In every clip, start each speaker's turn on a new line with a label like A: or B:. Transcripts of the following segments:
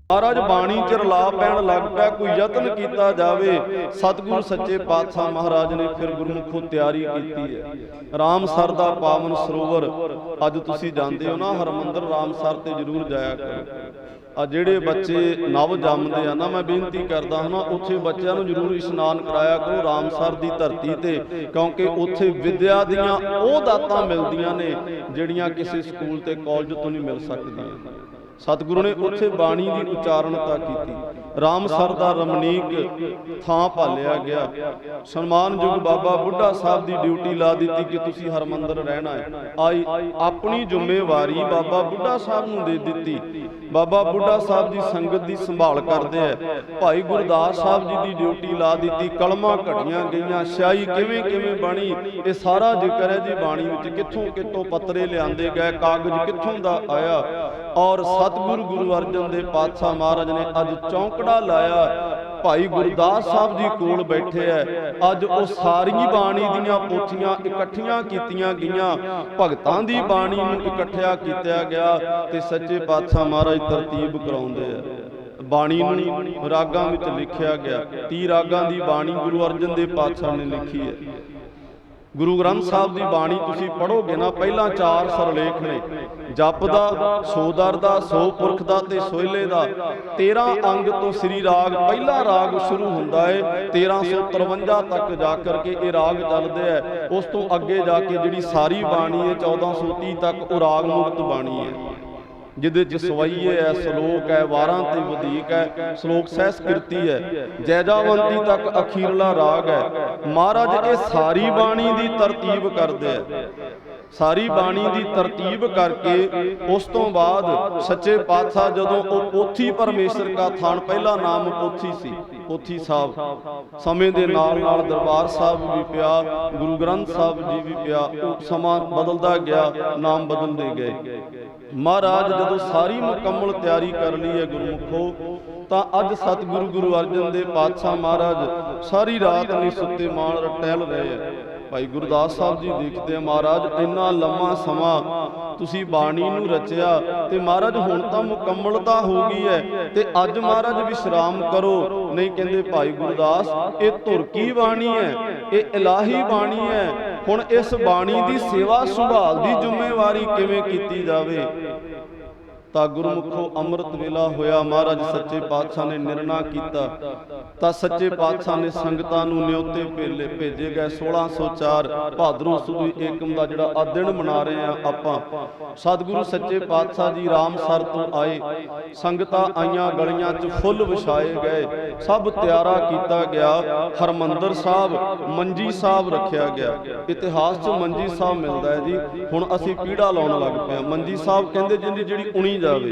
A: महाराज बाणी च रला पैण लग पै, कोई यत्न किया जावे। सतगुरु सच्चे पातशाह महाराज ने फिर गुरमुखों तैयारी की है। रामसर दा पावन सरोवर अज तुसीं जांदे हो ना हरमंदर, रामसर ते जरूर जाया करो। आ ਜਿਹੜੇ ਬੱਚੇ ਨਵ ਜੰਮਦੇ ਆ ਨਾ, ਮੈਂ ਬੇਨਤੀ ਕਰਦਾ ਹਾਂ ਨਾ, ਉੱਥੇ ਬੱਚਿਆਂ ਨੂੰ ਜ਼ਰੂਰ ਇਸ਼ਨਾਨ ਕਰਾਇਆ ਕਰੋ ਰਾਮਸਰ ਦੀ ਧਰਤੀ ਤੇ, ਕਿਉਂਕਿ ਉੱਥੇ ਵਿਦਿਆ ਦੀਆਂ ਉਹ ਦਾਤਾਂ ਮਿਲਦੀਆਂ ਨੇ ਜਿਹੜੀਆਂ ਕਿਸੇ ਸਕੂਲ ਤੇ ਕਾਲਜ ਤੋਂ ਨਹੀਂ ਮਿਲ ਸਕਦੀਆਂ। सतगुरु ने उत्थे बाणी की उचारणता की। रामसर दा रमणीक थां भालिया गया। सन्मानयोग बाबा बुढ़ा साहब की ड्यूटी ला दी कि तुसी हरमंदर रहना है। आई अपनी जिम्मेवारी बाबा बुढ़ा साहब नूं दे दिती। बाबा बुढ़ा साहब की संगत की संभाल करते हैं। भाई गुरदास साहब जी की ड्यूटी ला दी। कलमां घटियां गईयां, स्याही किवें किवें बनी, ये सारा जिक्र है जी बाणी विच। कित्थों कित्थों पत्रे लिआंदे गए, कागज कित्थों दा आया। और सतगुरु गुरु अर्जन देव पातशाह महाराज ने अज चौंकड़ा लाया। भाई गुरदास साहब जी कोल बैठे है। अज वो सारी बाणी दीयां पोथियां इकट्ठियां कीतियां गईयां, भगतां दी बाणी नूं इकट्ठिया कीता गया ते सच्चे पातशाह महाराज तरतीब कराउंदे है। बाणी नूं रागां विच लिखिया गया। 30 रागां दी बाणी गुरु अर्जन देव पातशाह ने लिखी है। गुरु ग्रंथ साहब की बाणी तुसी पढ़ोगे ना, पहला 4 सरलेख ने, जप दा, सोदर दा, सो पुरख दा ते सोहले दा। 13 अंग तो श्री राग पहला राग शुरू हुंदा है। 1353 तक जाकर के ये राग चलदे है। उस तो अगे जाके जिहड़ी सारी बाणी है 1430 तक वो राग मुक्त बाणी है, जिदे च सवैये है, सलोक है, वारां ते वधीक है, सलोक सहस्कृति है, जैजावंती तक अखीरला राग है। महाराज ये सारी बाणी की तरतीब करते हैं। सारी बाणी की तरतीब करके उस तो बाद सच्चे पातशाह जदों वो पोथी परमेश्वर का थान, पहला नाम पोथी सी, पोथी साहब, समय के नाल नाल दरबार साहब भी पिया, गुरु ग्रंथ साहब जी भी पिया, समा बदलता गया, नाम बदलते गए। महाराज जदों सारी मुकम्मल तैयारी कर ली है गुरमुखो, तो अज सतगुरु गुरु अर्जन देव पातशाह महाराज सारी रात नहीं सुते, मान टहल रहे हैं। भाई गुरदास साहब जी देखते हैं, महाराज इन्ना लम्मा समा तुसी बाणी नूं रचिया ते महाराज हुण तां मुकम्मलता हो गई है ते अज महाराज विश्राम करो। नहीं कहंदे भाई गुरदास ये धुर की बाणी है, ये इलाही बाणी है, हुण इस बाणी की सेवा संभाल की जिम्मेवारी किवें कीती जावे। ਤਾਂ ਗੁਰमुखो अमृत वेला होया, महाराज सच्चे पातशाह ने निर्णय किया। ਤਾਂ सच्चे पातशाह ने संगतां नूं न्योते भेजे गए। 1604 भादरों सुदी एकम का जिहड़ा आ दिन मना रहे हैं आपां, सतगुरु सच्चे पातशाह जी रामसर तो आए, संगतां आईयां, गलियां च फुੱਲ विछाए गए, सब तैयारा किया गया। हरमंदर साहब मंजी साहब रखा गया। इतिहास च मंजी साहब मिलता है जी। हुण असीं पीड़ा लाउण लग पए। मंजी साहब कहंदे जिंदी जिहड़ी उणी जावे,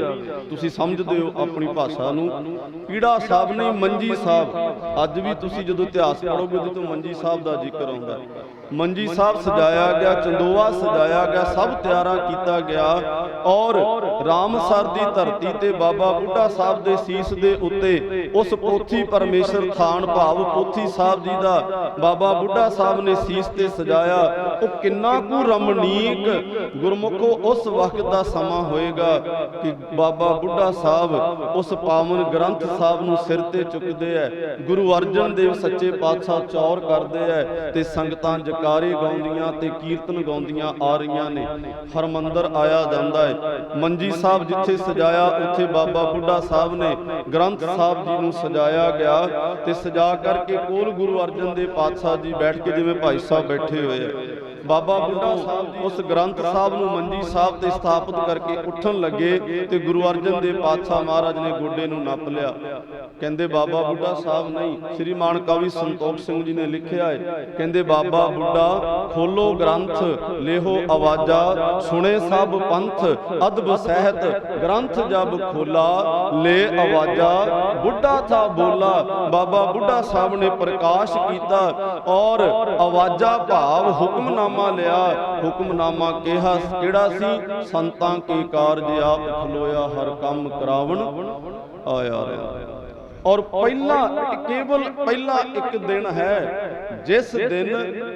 A: तुसी समझदे हो अपनी भाषा नूं, पीड़ा साहब नहीं मंजी साहब। अज भी तुसी जदों इतिहास पढ़ोगे तो मंजी साहब का जिक्र आउंदा है। मंजी साहब सजाया गया, चंदोआ सजाया गया, सब तैयारा किया गया। और रामसर की धरती ते बाबा बुढ़ा साहब के सीस दे उत्ते उस पोथी परमेश्वर थान भाव पोथी साहब जी का बाबा बुढ़ा साहब ने सीस ते सजाया। वो किन्ना कु रमणीक गुरमुखो उस वक्त का समा होएगा कि बाबा बुढ़ा साहब उस पावन ग्रंथ साहब नूं सिर ते चुकदे है। गुरु अर्जन देव सच्चे पातशाह चौर करदे है ते संगतां जकारे गाउंदियां ते कीर्तन गाउंदियां आ रहीआं ने। हरमंदर आया जांदा है। मंजी साहब जिथे सजाया उत्थे बाबा बुढ़ा साहब ने ग्रंथ साहब जी नूं सजाया गया ते सजा करके कोल गुरु अर्जन देव पातशाह जी बैठ के जिवें भाई साहब बैठे हुए हैं। बाबा बुढ़ा साहब उस ग्रंथ साहब नूं मंजी साहब ते स्थापित करके उठन लगे ते गुरु अर्जन देव पातशाह महाराज ने गोडे नूं नप लिया। कहंदे बाबा बुढ़ा साहब नहीं, श्री मान कवि संतोख सिंह जी ने लिखिया है, कहंदे बाबा बुढ़ा खोलो ग्रंथ लेहो आवाजा, सुने सब पंथ अदब सहत, ग्रंथ जब खोला ले आवाजा, बुढ़ा था बोला। बाबा बुढ़ा साहब ने प्रकाश किया और आवाजा भाव हुक्मनामा लिया। हुक्मनामा कहा किहड़ा सी, संतां के कारज आप खलोया, हर काम करावन आया रहा। और पहला केवल पहला एक दिन है जिस दिन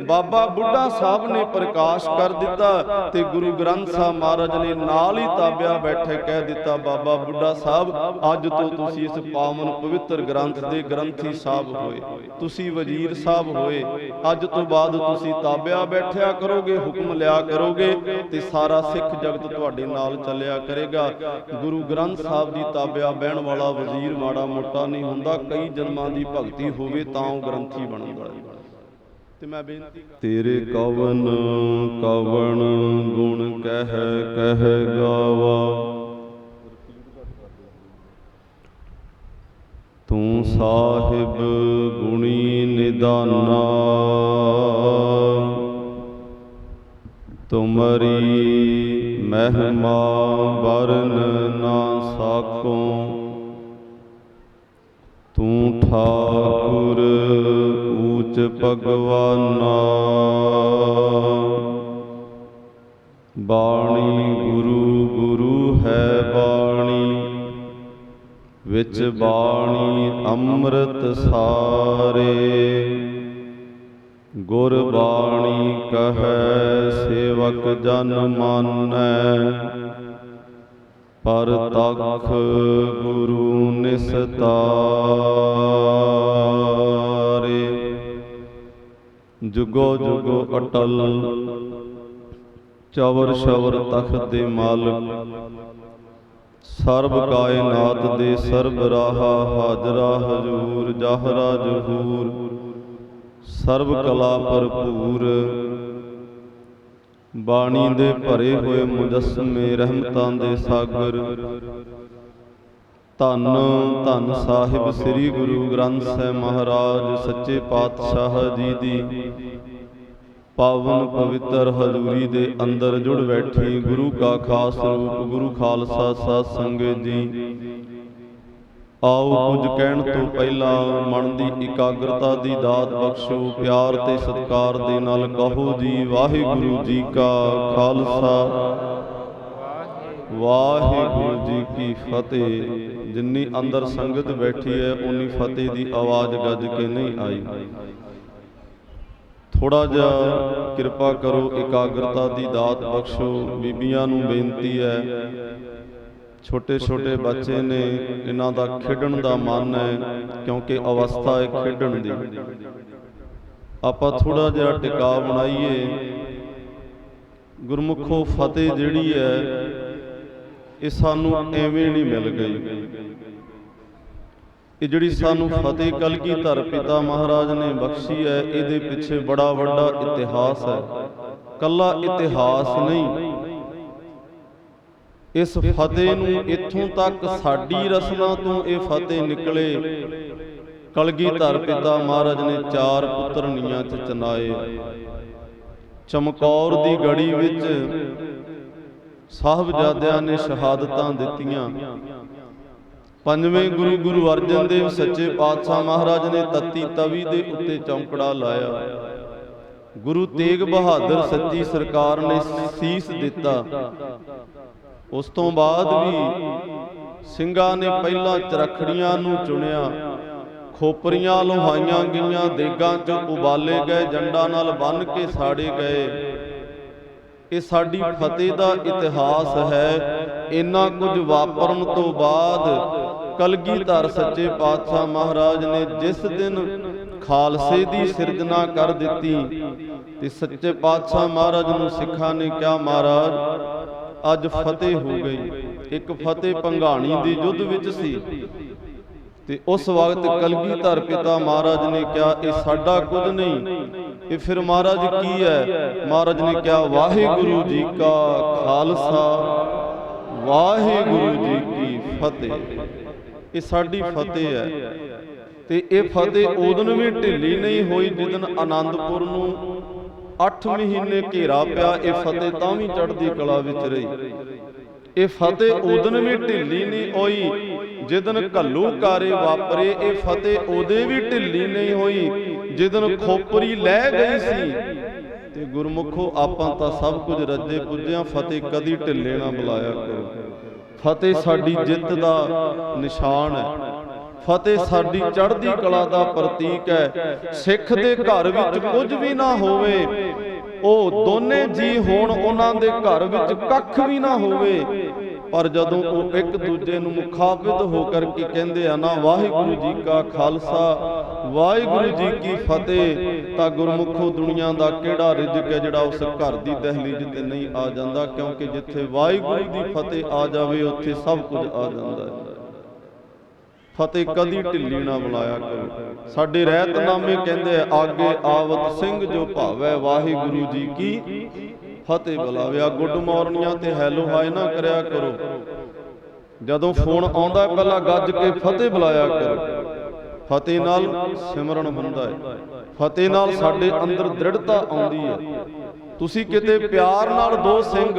A: बाबा बुढ़ा साहब ने प्रकाश कर दिता ते गुरु ग्रंथ साहब महाराज ने नाल ही ताबिया बैठे कह दिता, बाबा बुढ़ा साहब अज तो तुसी इस पावन पवित्र ग्रंथ दे ग्रंथी साहब होए, तुसी वजीर साहब होए, अज तो बाद तुसी ताबिया बैठिया करोगे, हुक्म लिया करोगे ते सारा सिख जगत तुहाडे नाल चलिया करेगा। गुरु ग्रंथ साहब दी ताबिया बहन वाला वजीर माड़ा मोटा नहीं हुंदा, कई जन्मां दी भगती होवे तां ओह ग्रंथी बनदा है। ते मैं बेनती तेरे कवन कवन गुण कह कह गावा, तू साहिब गुणी निदाना, तुमरी महिमा वरन ना साको, तू ठाकुर ऊच भगवाना, बाणी गुरु गुरु है बाणी, विच बाणी अमृत सारे, गुरबाणी कहे सेवक जन मानै, पर तख गुरु निस्तारे, जुगो जुगो अटल चवर शवर तख्त दे मालक, सर्ब कायनात दे सर्ब राहा, हाजरा हजूर जाहरा जहूर, सर्ब कला भरपूर, बाणी दे भरे होए मुजस्मे रहमतां दे सागर, धन धन साहिब श्री गुरु ग्रंथ साहिब महाराज सच्चे पातशाह जी दी पावन पवित्र हजूरी दे अंदर जुड़ बैठी गुरु का खास रूप गुरु खालसा साध संगत जी। आओ कुछ कहण तो पहला मन की इकाग्रता की दात बख्शो, प्यार ते सत्कार दे नाल कहो जी वाहिगुरु जी का खालसा वाहिगुरु जी की फतेह। जिन्नी अंदर संगत बैठी है उन्नी फतेह की आवाज़ गज के नहीं आई। थोड़ा जा किरपा करो, इकाग्रता की दात बख्शो। बीबियां नूं बेनती है, छोटे छोटे बच्चे ने, इन्हां दा खेडण दा मन है क्योंकि अवस्था है खेडण दी। आपां थोड़ा जिहा टिका बनाइए। गुरमुखो फतेह जिहड़ी है ये सानू एवें नहीं मिल गई। ये जिहड़ी सानू फतेह कलगीधर पिता महाराज ने बख्शी है, इहदे पिछे बड़ा वड्डा इतिहास है। कल्ला इतिहास नहीं, इस फतेह नूं इत्थों तक साडी रसना तो ये फतेह निकले। कलगीधर पिता महाराज ने 4 पुत्र नीआं च चनाए। चमकौर दी गड़ी विच साहबजादियां ने शहादतां दित्तियां। पंजवें गुरु गुरु अर्जन देव सच्चे पातशाह महाराज ने तत्ती तवी दे उत्ते चौंकड़ा लाया। गुरु तेग बहादुर सच्ची सरकार ने सीस दिता। उस तो बाद भी ਸਿੰਘਾਂ ने पहला चरखड़ियां नूं चुनिया। खोपरियां लोहाइयां गईयां, देगां च उबाले गए, जंडा नाल बन के साड़े गए। ये साडी फतेह दा इतिहास है। इन्ना कुछ वापरन तो बाद कलगीधर सच्चे पातशाह महाराज ने जिस दिन खालसे दी सिरजना कर दिती ते सच्चे पातशाह महाराज नूं सिखां ने कहा, महाराज अज फतेह हो गई। एक फतेह भंगाणी दी युद्ध विच सी ते उस वक्त कलगीधर पिता महाराज ने कहा ये साडा कुछ नहीं, ये फिर महाराज की है? महाराज ने कहा वाहिगुरु जी का खालसा वाहिगुरु जी की फतेह। ये साडी फतेह है। ते ये फतेह उदन भी ढिली नहीं हुई जिदन आनंदपुर नूं 8 महीने घेरा पिया। ये फतेह तां भी चढ़दी कला विच रही। ये फतेह उदन भी ढिली नहीं हुई जिदन घल्लूकारे वापरे। ये फतेह उदे भी ढिली नहीं हुई जिदन खोपरी लै गई सी। ते गुरमुखो आपां तां सब कुछ रजे पुज्जिया, फतेह कदी ढिले ना बुलाया करो। फतेह साडी जित दा निशान है। ਫਤਿਹ ਸਾਡੀ ਚੜ੍ਹਦੀ ਕਲਾ ਦਾ ਪ੍ਰਤੀਕ ਹੈ। ਸਿੱਖ ਦੇ ਘਰ ਵਿੱਚ ਕੁਝ ਵੀ ਨਾ ਹੋਵੇ, ਉਹ ਦੋਨੇ ਜੀ ਹੋਣ, ਉਹਨਾਂ ਦੇ ਘਰ ਵਿੱਚ ਕੱਖ ਵੀ ਨਾ ਹੋਵੇ, ਪਰ ਜਦੋਂ ਉਹ ਇੱਕ ਦੂਜੇ ਨੂੰ ਮੁਖਾਬਿਦ ਹੋ ਕਰਕੇ ਕਹਿੰਦੇ ਆ ਨਾ ਵਾਹਿਗੁਰੂ ਜੀ ਕਾ ਖਾਲਸਾ ਵਾਹਿਗੁਰੂ ਜੀ ਕੀ ਫਤਿਹ, ਤਾਂ ਗੁਰਮੁਖੋ ਦੁਨੀਆ ਦਾ ਕਿਹੜਾ ਰਿਜ਼ਕ ਹੈ ਜਿਹੜਾ ਉਸ ਘਰ ਦੀ ਦਹਲੀਜ਼ ਤੇ ਨਹੀਂ ਆ ਜਾਂਦਾ, ਕਿਉਂਕਿ ਜਿੱਥੇ ਵਾਹਿਗੁਰੂ ਦੀ ਫਤਿਹ ਆ ਜਾਵੇ ਉੱਥੇ ਸਭ ਕੁਝ ਆ ਜਾਂਦਾ ਹੈ। ਫਤਿਹ ਕਦੀ ਢਿੱਲੀ ਨਾ ਬੁਲਾਇਆ ਕਰੋ। ਸਾਡੇ ਰਹਿਤਨਾਮੇ ਕਹਿੰਦੇ ਆਗੇ ਆਵਤ ਸਿੰਘ ਜੋ ਭਾਵੈ ਵਾਹਿਗੁਰੂ ਜੀ ਕੀ ਫਤਿਹ ਬੁਲਾਵਿਆ। ਗੁੱਡ ਮਾਰਨੀਆਂ ਤੇ ਹੈਲੋ ਹਾਏ ਨਾ ਕਰਿਆ ਕਰੋ। ਜਦੋਂ ਫੋਨ ਆਉਂਦਾ ਪਹਿਲਾਂ ਗੱਜ ਕੇ ਫਤਿਹ ਬੁਲਾਇਆ ਕਰੋ। ਫਤਿਹ ਨਾਲ ਸਿਮਰਨ ਹੁੰਦਾ ਹੈ, ਫਤਿਹ ਨਾਲ ਸਾਡੇ ਅੰਦਰ ਦ੍ਰਿੜਤਾ ਆਉਂਦੀ ਹੈ। ਤੁਸੀਂ ਕਿਤੇ ਪਿਆਰ ਨਾਲ ਦੋ ਸਿੰਘ,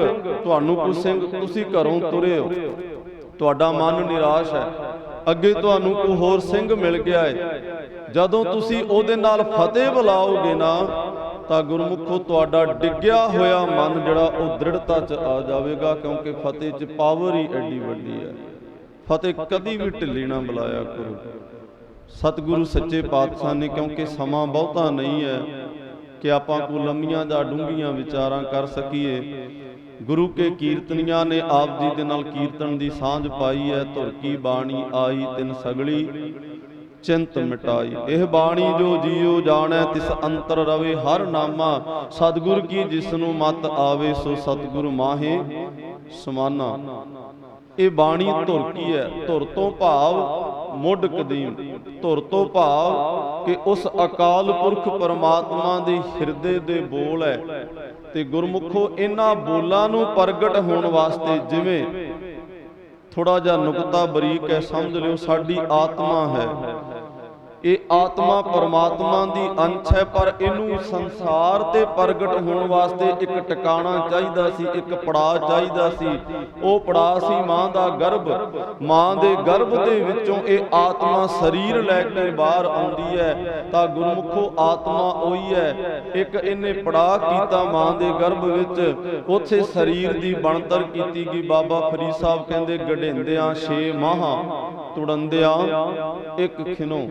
A: ਤੁਹਾਨੂੰ ਕੋਈ ਸਿੰਘ, ਤੁਸੀਂ ਘਰੋਂ ਤੁਰੇ ਹੋ, ਤੁਹਾਡਾ ਮਨ ਨਿਰਾਸ਼ ਹੈ, ਅੱਗੇ ਤੁਹਾਨੂੰ ਕੋਈ ਹੋਰ ਸਿੰਘ ਮਿਲ ਗਿਆ ਹੈ, ਜਦੋਂ ਤੁਸੀਂ ਉਹਦੇ ਨਾਲ ਫਤਿਹ ਬੁਲਾਓਗੇ ਨਾ ਤਾਂ ਗੁਰਮੁਖੋ ਤੁਹਾਡਾ ਡਿੱਗਿਆ ਹੋਇਆ ਮਨ ਜਿਹੜਾ ਉਹ ਦ੍ਰਿੜਤਾ 'ਚ ਆ ਜਾਵੇਗਾ, ਕਿਉਂਕਿ ਫਤਿਹ 'ਚ ਪਾਵਰ ਹੀ ਐਡੀ ਵੱਡੀ ਹੈ। ਫਤਿਹ ਕਦੀ ਵੀ ਢਿੱਲੀ ਨਾ ਬੁਲਾਇਆ ਕਰੋ। ਸਤਿਗੁਰੂ ਸੱਚੇ ਪਾਤਸ਼ਾਹ ਨੇ, ਕਿਉਂਕਿ ਸਮਾਂ ਬਹੁਤਾ ਨਹੀਂ ਹੈ ਕਿ ਆਪਾਂ ਕੋ ਲੰਮੀਆਂ ਜਾਂ ਡੂੰਘੀਆਂ ਵਿਚਾਰਾਂ ਕਰ ਸਕੀਏ, ਗੁਰੂ ਕੇ ਕੀਰਤਨੀਆਂ ਨੇ ਆਪ ਜੀ ਦੇ ਨਾਲ ਕੀਰਤਨ ਦੀ ਸਾਂਝ ਪਾਈ ਹੈ। ਧੁਰ ਕੀ ਬਾਣੀ ਆਈ ਤਿਨ ਸਗਲੀ ਚਿੰਤ ਮਿਟਾਈ, ਇਹ ਬਾਣੀ ਜੋ ਜੀਉ ਜਾਣੈ ਤਿਸ ਅੰਤਰ ਰਵੇ ਹਰ ਨਾਮਾ, ਸਤਿਗੁਰ ਕੀ ਜਿਸ ਨੂੰ ਮਤ ਆਵੇ ਸੋ ਸਤਿਗੁਰ ਮਾਹੇ ਸਮਾਨਾ। ਇਹ ਬਾਣੀ ਧੁਰ ਕੀ ਹੈ? ਧੁਰ ਤੋਂ ਭਾਵ ਮੁੱਢ ਕਦੀਮ, ਧੁਰ ਤੋਂ ਭਾਵ ਕਿ ਉਸ ਅਕਾਲ ਪੁਰਖ ਪਰਮਾਤਮਾ ਦੇ ਹਿਰਦੇ ਦੇ ਬੋਲ ਹੈ। ਤੇ ਗੁਰਮੁਖੋ ਇਹਨਾਂ ਬੋਲਾਂ ਨੂੰ ਪ੍ਰਗਟ ਹੋਣ ਵਾਸਤੇ, ਜਿਵੇਂ ਥੋੜਾ ਜਿਹਾ ਨੁਕਤਾ ਬਰੀਕ ਹੈ, ਸਮਝ ਲਿਓ, ਸਾਡੀ ਆਤਮਾ ਹੈ, ਇਹ ਆਤਮਾ ਪਰਮਾਤਮਾ ਦੀ ਅੰਸ਼ ਹੈ, ਪਰ ਇਹਨੂੰ ਸੰਸਾਰ ਤੇ ਪ੍ਰਗਟ ਹੋਣ ਵਾਸਤੇ ਇੱਕ ਟਿਕਾਣਾ ਚਾਹੀਦਾ ਸੀ, ਇੱਕ ਪੜਾਅ ਚਾਹੀਦਾ ਸੀ। ਉਹ ਪੜਾਅ ਸੀ ਮਾਂ ਦਾ ਗਰਭ। ਮਾਂ ਦੇ ਗਰਭ ਦੇ ਵਿੱਚੋਂ ਇਹ ਆਤਮਾ ਸਰੀਰ ਲੈ ਕੇ ਬਾਹਰ ਆਉਂਦੀ ਹੈ। ਤਾਂ ਗੁਰਮੁਖੋ ਆਤਮਾ ਉਹੀ ਹੈ। ਇੱਕ ਇਹਨੇ ਪੜਾਅ ਕੀਤਾ ਮਾਂ ਦੇ ਗਰਭ ਵਿੱਚ, ਉੱਥੇ ਸਰੀਰ ਦੀ ਬਣਤਰ ਕੀਤੀ ਗਈ। ਬਾਬਾ ਫਰੀਦ ਸਾਹਿਬ ਕਹਿੰਦੇ ਗੜੇਂਦਿਆਂ 6 ਮਾਹਾਂ ਤੁੜੰਦਿਆਂ ਇੱਕ ਖਿਨੋ।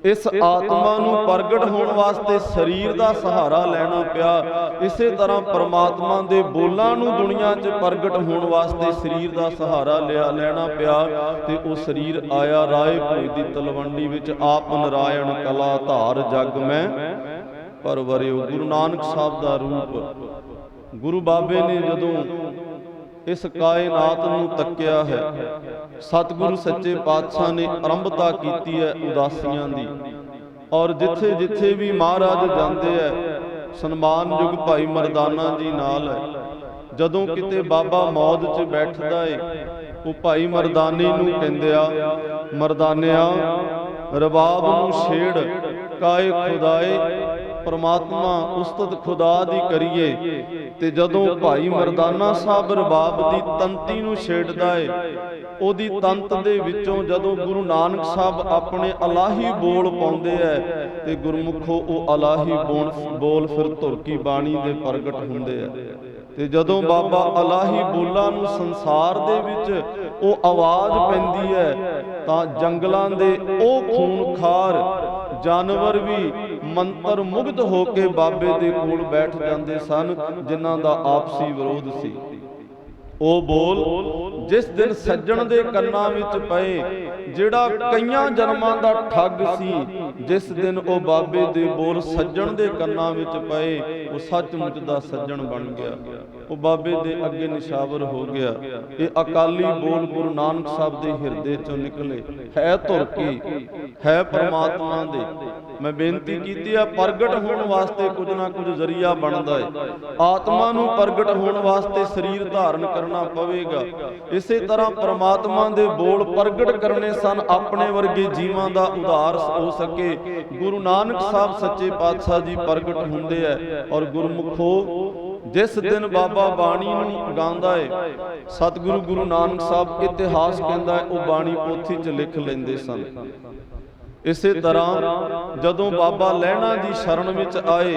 A: ਇਸ ਆਤਮਾ ਨੂੰ ਪ੍ਰਗਟ ਹੋਣ ਵਾਸਤੇ ਸਰੀਰ ਦਾ ਸਹਾਰਾ ਲੈਣਾ ਪਿਆ। ਇਸੇ ਤਰ੍ਹਾਂ ਪਰਮਾਤਮਾ ਦੇ ਬੋਲਾਂ ਨੂੰ ਦੁਨੀਆ 'ਚ ਪ੍ਰਗਟ ਹੋਣ ਵਾਸਤੇ ਸਰੀਰ ਦਾ ਸਹਾਰਾ ਲੈਣਾ ਪਿਆ। ਤੇ ਉਹ ਸਰੀਰ ਆਇਆ ਰਾਏ ਭੋਜ ਦੀ ਤਲਵੰਡੀ ਵਿੱਚ। ਆਪ ਨਰਾਇਣ ਕਲਾ ਧਾਰ ਜਗ ਮੈਂ ਪਰਵਰਿਓ। ਗੁਰੂ ਨਾਨਕ ਸਾਹਿਬ ਦਾ ਰੂਪ। ਗੁਰੂ ਬਾਬੇ ਨੇ ਜਦੋਂ ਇਸ ਕਾਇਨਾਤ ਨੂੰ ਤੱਕਿਆ ਹੈ, ਸਤਿਗੁਰੂ ਸੱਚੇ ਪਾਤਸ਼ਾਹ ਨੇ ਆਰੰਭਤਾ ਕੀਤੀ ਹੈ ਉਦਾਸੀਆਂ ਦੀ। ਔਰ ਜਿੱਥੇ ਜਿੱਥੇ ਵੀ ਮਹਾਰਾਜ ਜਾਂਦੇ ਹੈ, ਸਨਮਾਨਯੋਗ ਭਾਈ ਮਰਦਾਨਾ ਜੀ ਨਾਲ ਹੈ। ਜਦੋਂ ਕਿਤੇ ਬਾਬਾ ਮੌਜ 'ਚ ਬੈਠਦਾ ਏ, ਉਹ ਭਾਈ ਮਰਦਾਨੇ ਨੂੰ ਕਹਿੰਦੇ ਆ, ਮਰਦਾਨਿਆ ਰਬਾਬ ਨੂੰ ਛੇੜ ਕਾਏ ਖੁਦਾਏ, ਪਰਮਾਤਮਾ ਉਸਤਤ ਖੁਦਾ ਦੀ ਕਰੀਏ। ਤੇ ਜਦੋਂ ਭਾਈ ਮਰਦਾਨਾ ਸਾਹਿਬ ਰਬਾਬ ਦੀ ਤੰਤੀ ਨੂੰ ਛੇੜਦਾ ਏ, ਉਹਦੀ ਤੰਤ ਦੇ ਵਿੱਚੋਂ ਜਦੋਂ ਗੁਰੂ ਨਾਨਕ ਸਾਹਿਬ ਆਪਣੇ ਇਲਾਹੀ ਬੋਲ ਪਾਉਂਦੇ ਐ, ਤੇ ਗੁਰਮੁਖੋ ਉਹ ਇਲਾਹੀ ਬੋਲ ਫਿਰ ਧੁਰ ਕੀ ਬਾਣੀ ਦੇ ਪ੍ਰਗਟ ਹੁੰਦੇ ਐ। ਤੇ ਜਦੋਂ ਬਾਬਾ ਇਲਾਹੀ ਬੋਲਾਂ ਨੂੰ ਸੰਸਾਰ ਦੇ ਵਿੱਚ ਉਹ ਆਵਾਜ਼ ਪੈਂਦੀ ਹੈ, ਤਾਂ ਜੰਗਲਾਂ ਦੇ ਉਹ ਖੂਨਖਾਰ ਜਾਨਵਰ ਵੀ ਮੰਤਰ ਮੁਗਧ ਹੋ ਕੇ ਬਾਬੇ ਦੇ ਕੋਲ ਬੈਠ ਜਾਂਦੇ ਸਨ, ਜਿਨ੍ਹਾਂ ਦਾ ਆਪਸੀ ਵਿਰੋਧ ਸੀ। ਉਹ ਬੋਲ ਜਿਸ ਦਿਨ ਸੱਜਣ ਦੇ ਕੰਨਾਂ ਵਿੱਚ ਪਏ, ਜਿਹੜਾ ਕਈਆਂ ਜਨਮਾਂ ਦਾ ਠੱਗ ਸੀ, ਜਿਸ ਦਿਨ ਉਹ ਬਾਬੇ ਦੇ ਬੋਲ ਸੱਜਣ ਦੇ ਕੰਨਾਂ ਵਿੱਚ ਪਏ, ਉਹ ਸੱਚਮੁੱਚ ਦਾ ਸੱਜਣ ਬਣ ਗਿਆ। ਉਹ ਬਾਬੇ ਦੇ ਅੱਗੇ ਨਿਸ਼ਾਵਰ ਹੋ ਗਿਆ। ਇਹ ਅਕਾਲੀ ਬੋਲ ਗੁਰੂ ਨਾਨਕ ਸਾਹਿਬ ਦੇ ਹਿਰਦੇ ਚੋਂ ਨਿਕਲੇ। ਹੈ ਧੁਰ ਕੀ, ਹੈ ਪਰਮਾਤਮਾ ਦੇ। ਮੈਂ ਬੇਨਤੀ ਕੀਤੀ ਆ, ਪ੍ਰਗਟ ਹੋਣ ਵਾਸਤੇ ਕੁਝ ਨਾ ਕੁਝ ਜ਼ਰੀਆ ਬਣਦਾ ਹੈ। ਆਤਮਾ ਨੂੰ ਪ੍ਰਗਟ ਹੋਣ ਵਾਸਤੇ ਸਰੀਰ ਧਾਰਨ ਕਰਨਾ ਪਵੇਗਾ। ਇਸੇ ਤਰ੍ਹਾਂ ਪਰਮਾਤਮਾ ਦੇ ਬੋਲ ਪ੍ਰਗਟ ਕਰਨੇ ਸਨ, ਆਪਣੇ ਵਰਗੇ ਜੀਵਾਂ ਦਾ ਉਧਾਰ ਹੋ ਸਕੇ। ਗੁਰੂ ਨਾਨਕ ਸਾਹਿਬ ਸੱਚੇ ਪਾਤਸ਼ਾਹ ਜੀ ਪ੍ਰਗਟ ਹੁੰਦੇ ਐ। ਔਰ ਗੁਰਮੁਖੋ ਜਿਸ ਦਿਨ ਬਾਬਾ ਬਾਣੀ ਨੂੰ ਗਾਉਂਦਾ ਏ, ਸਤਿਗੁਰੂ ਗੁਰੂ ਨਾਨਕ ਸਾਹਿਬ ਇਤਿਹਾਸ ਕਹਿੰਦਾ ਹੈ, ਉਹ ਬਾਣੀ ਪੋਥੀ 'ਚ ਲਿਖ ਲੈਂਦੇ ਸਨ। ਇਸੇ ਤਰ੍ਹਾਂ ਜਦੋਂ ਬਾਬਾ ਲਹਿਣਾ ਜੀ ਸ਼ਰਨ ਵਿੱਚ ਆਏ,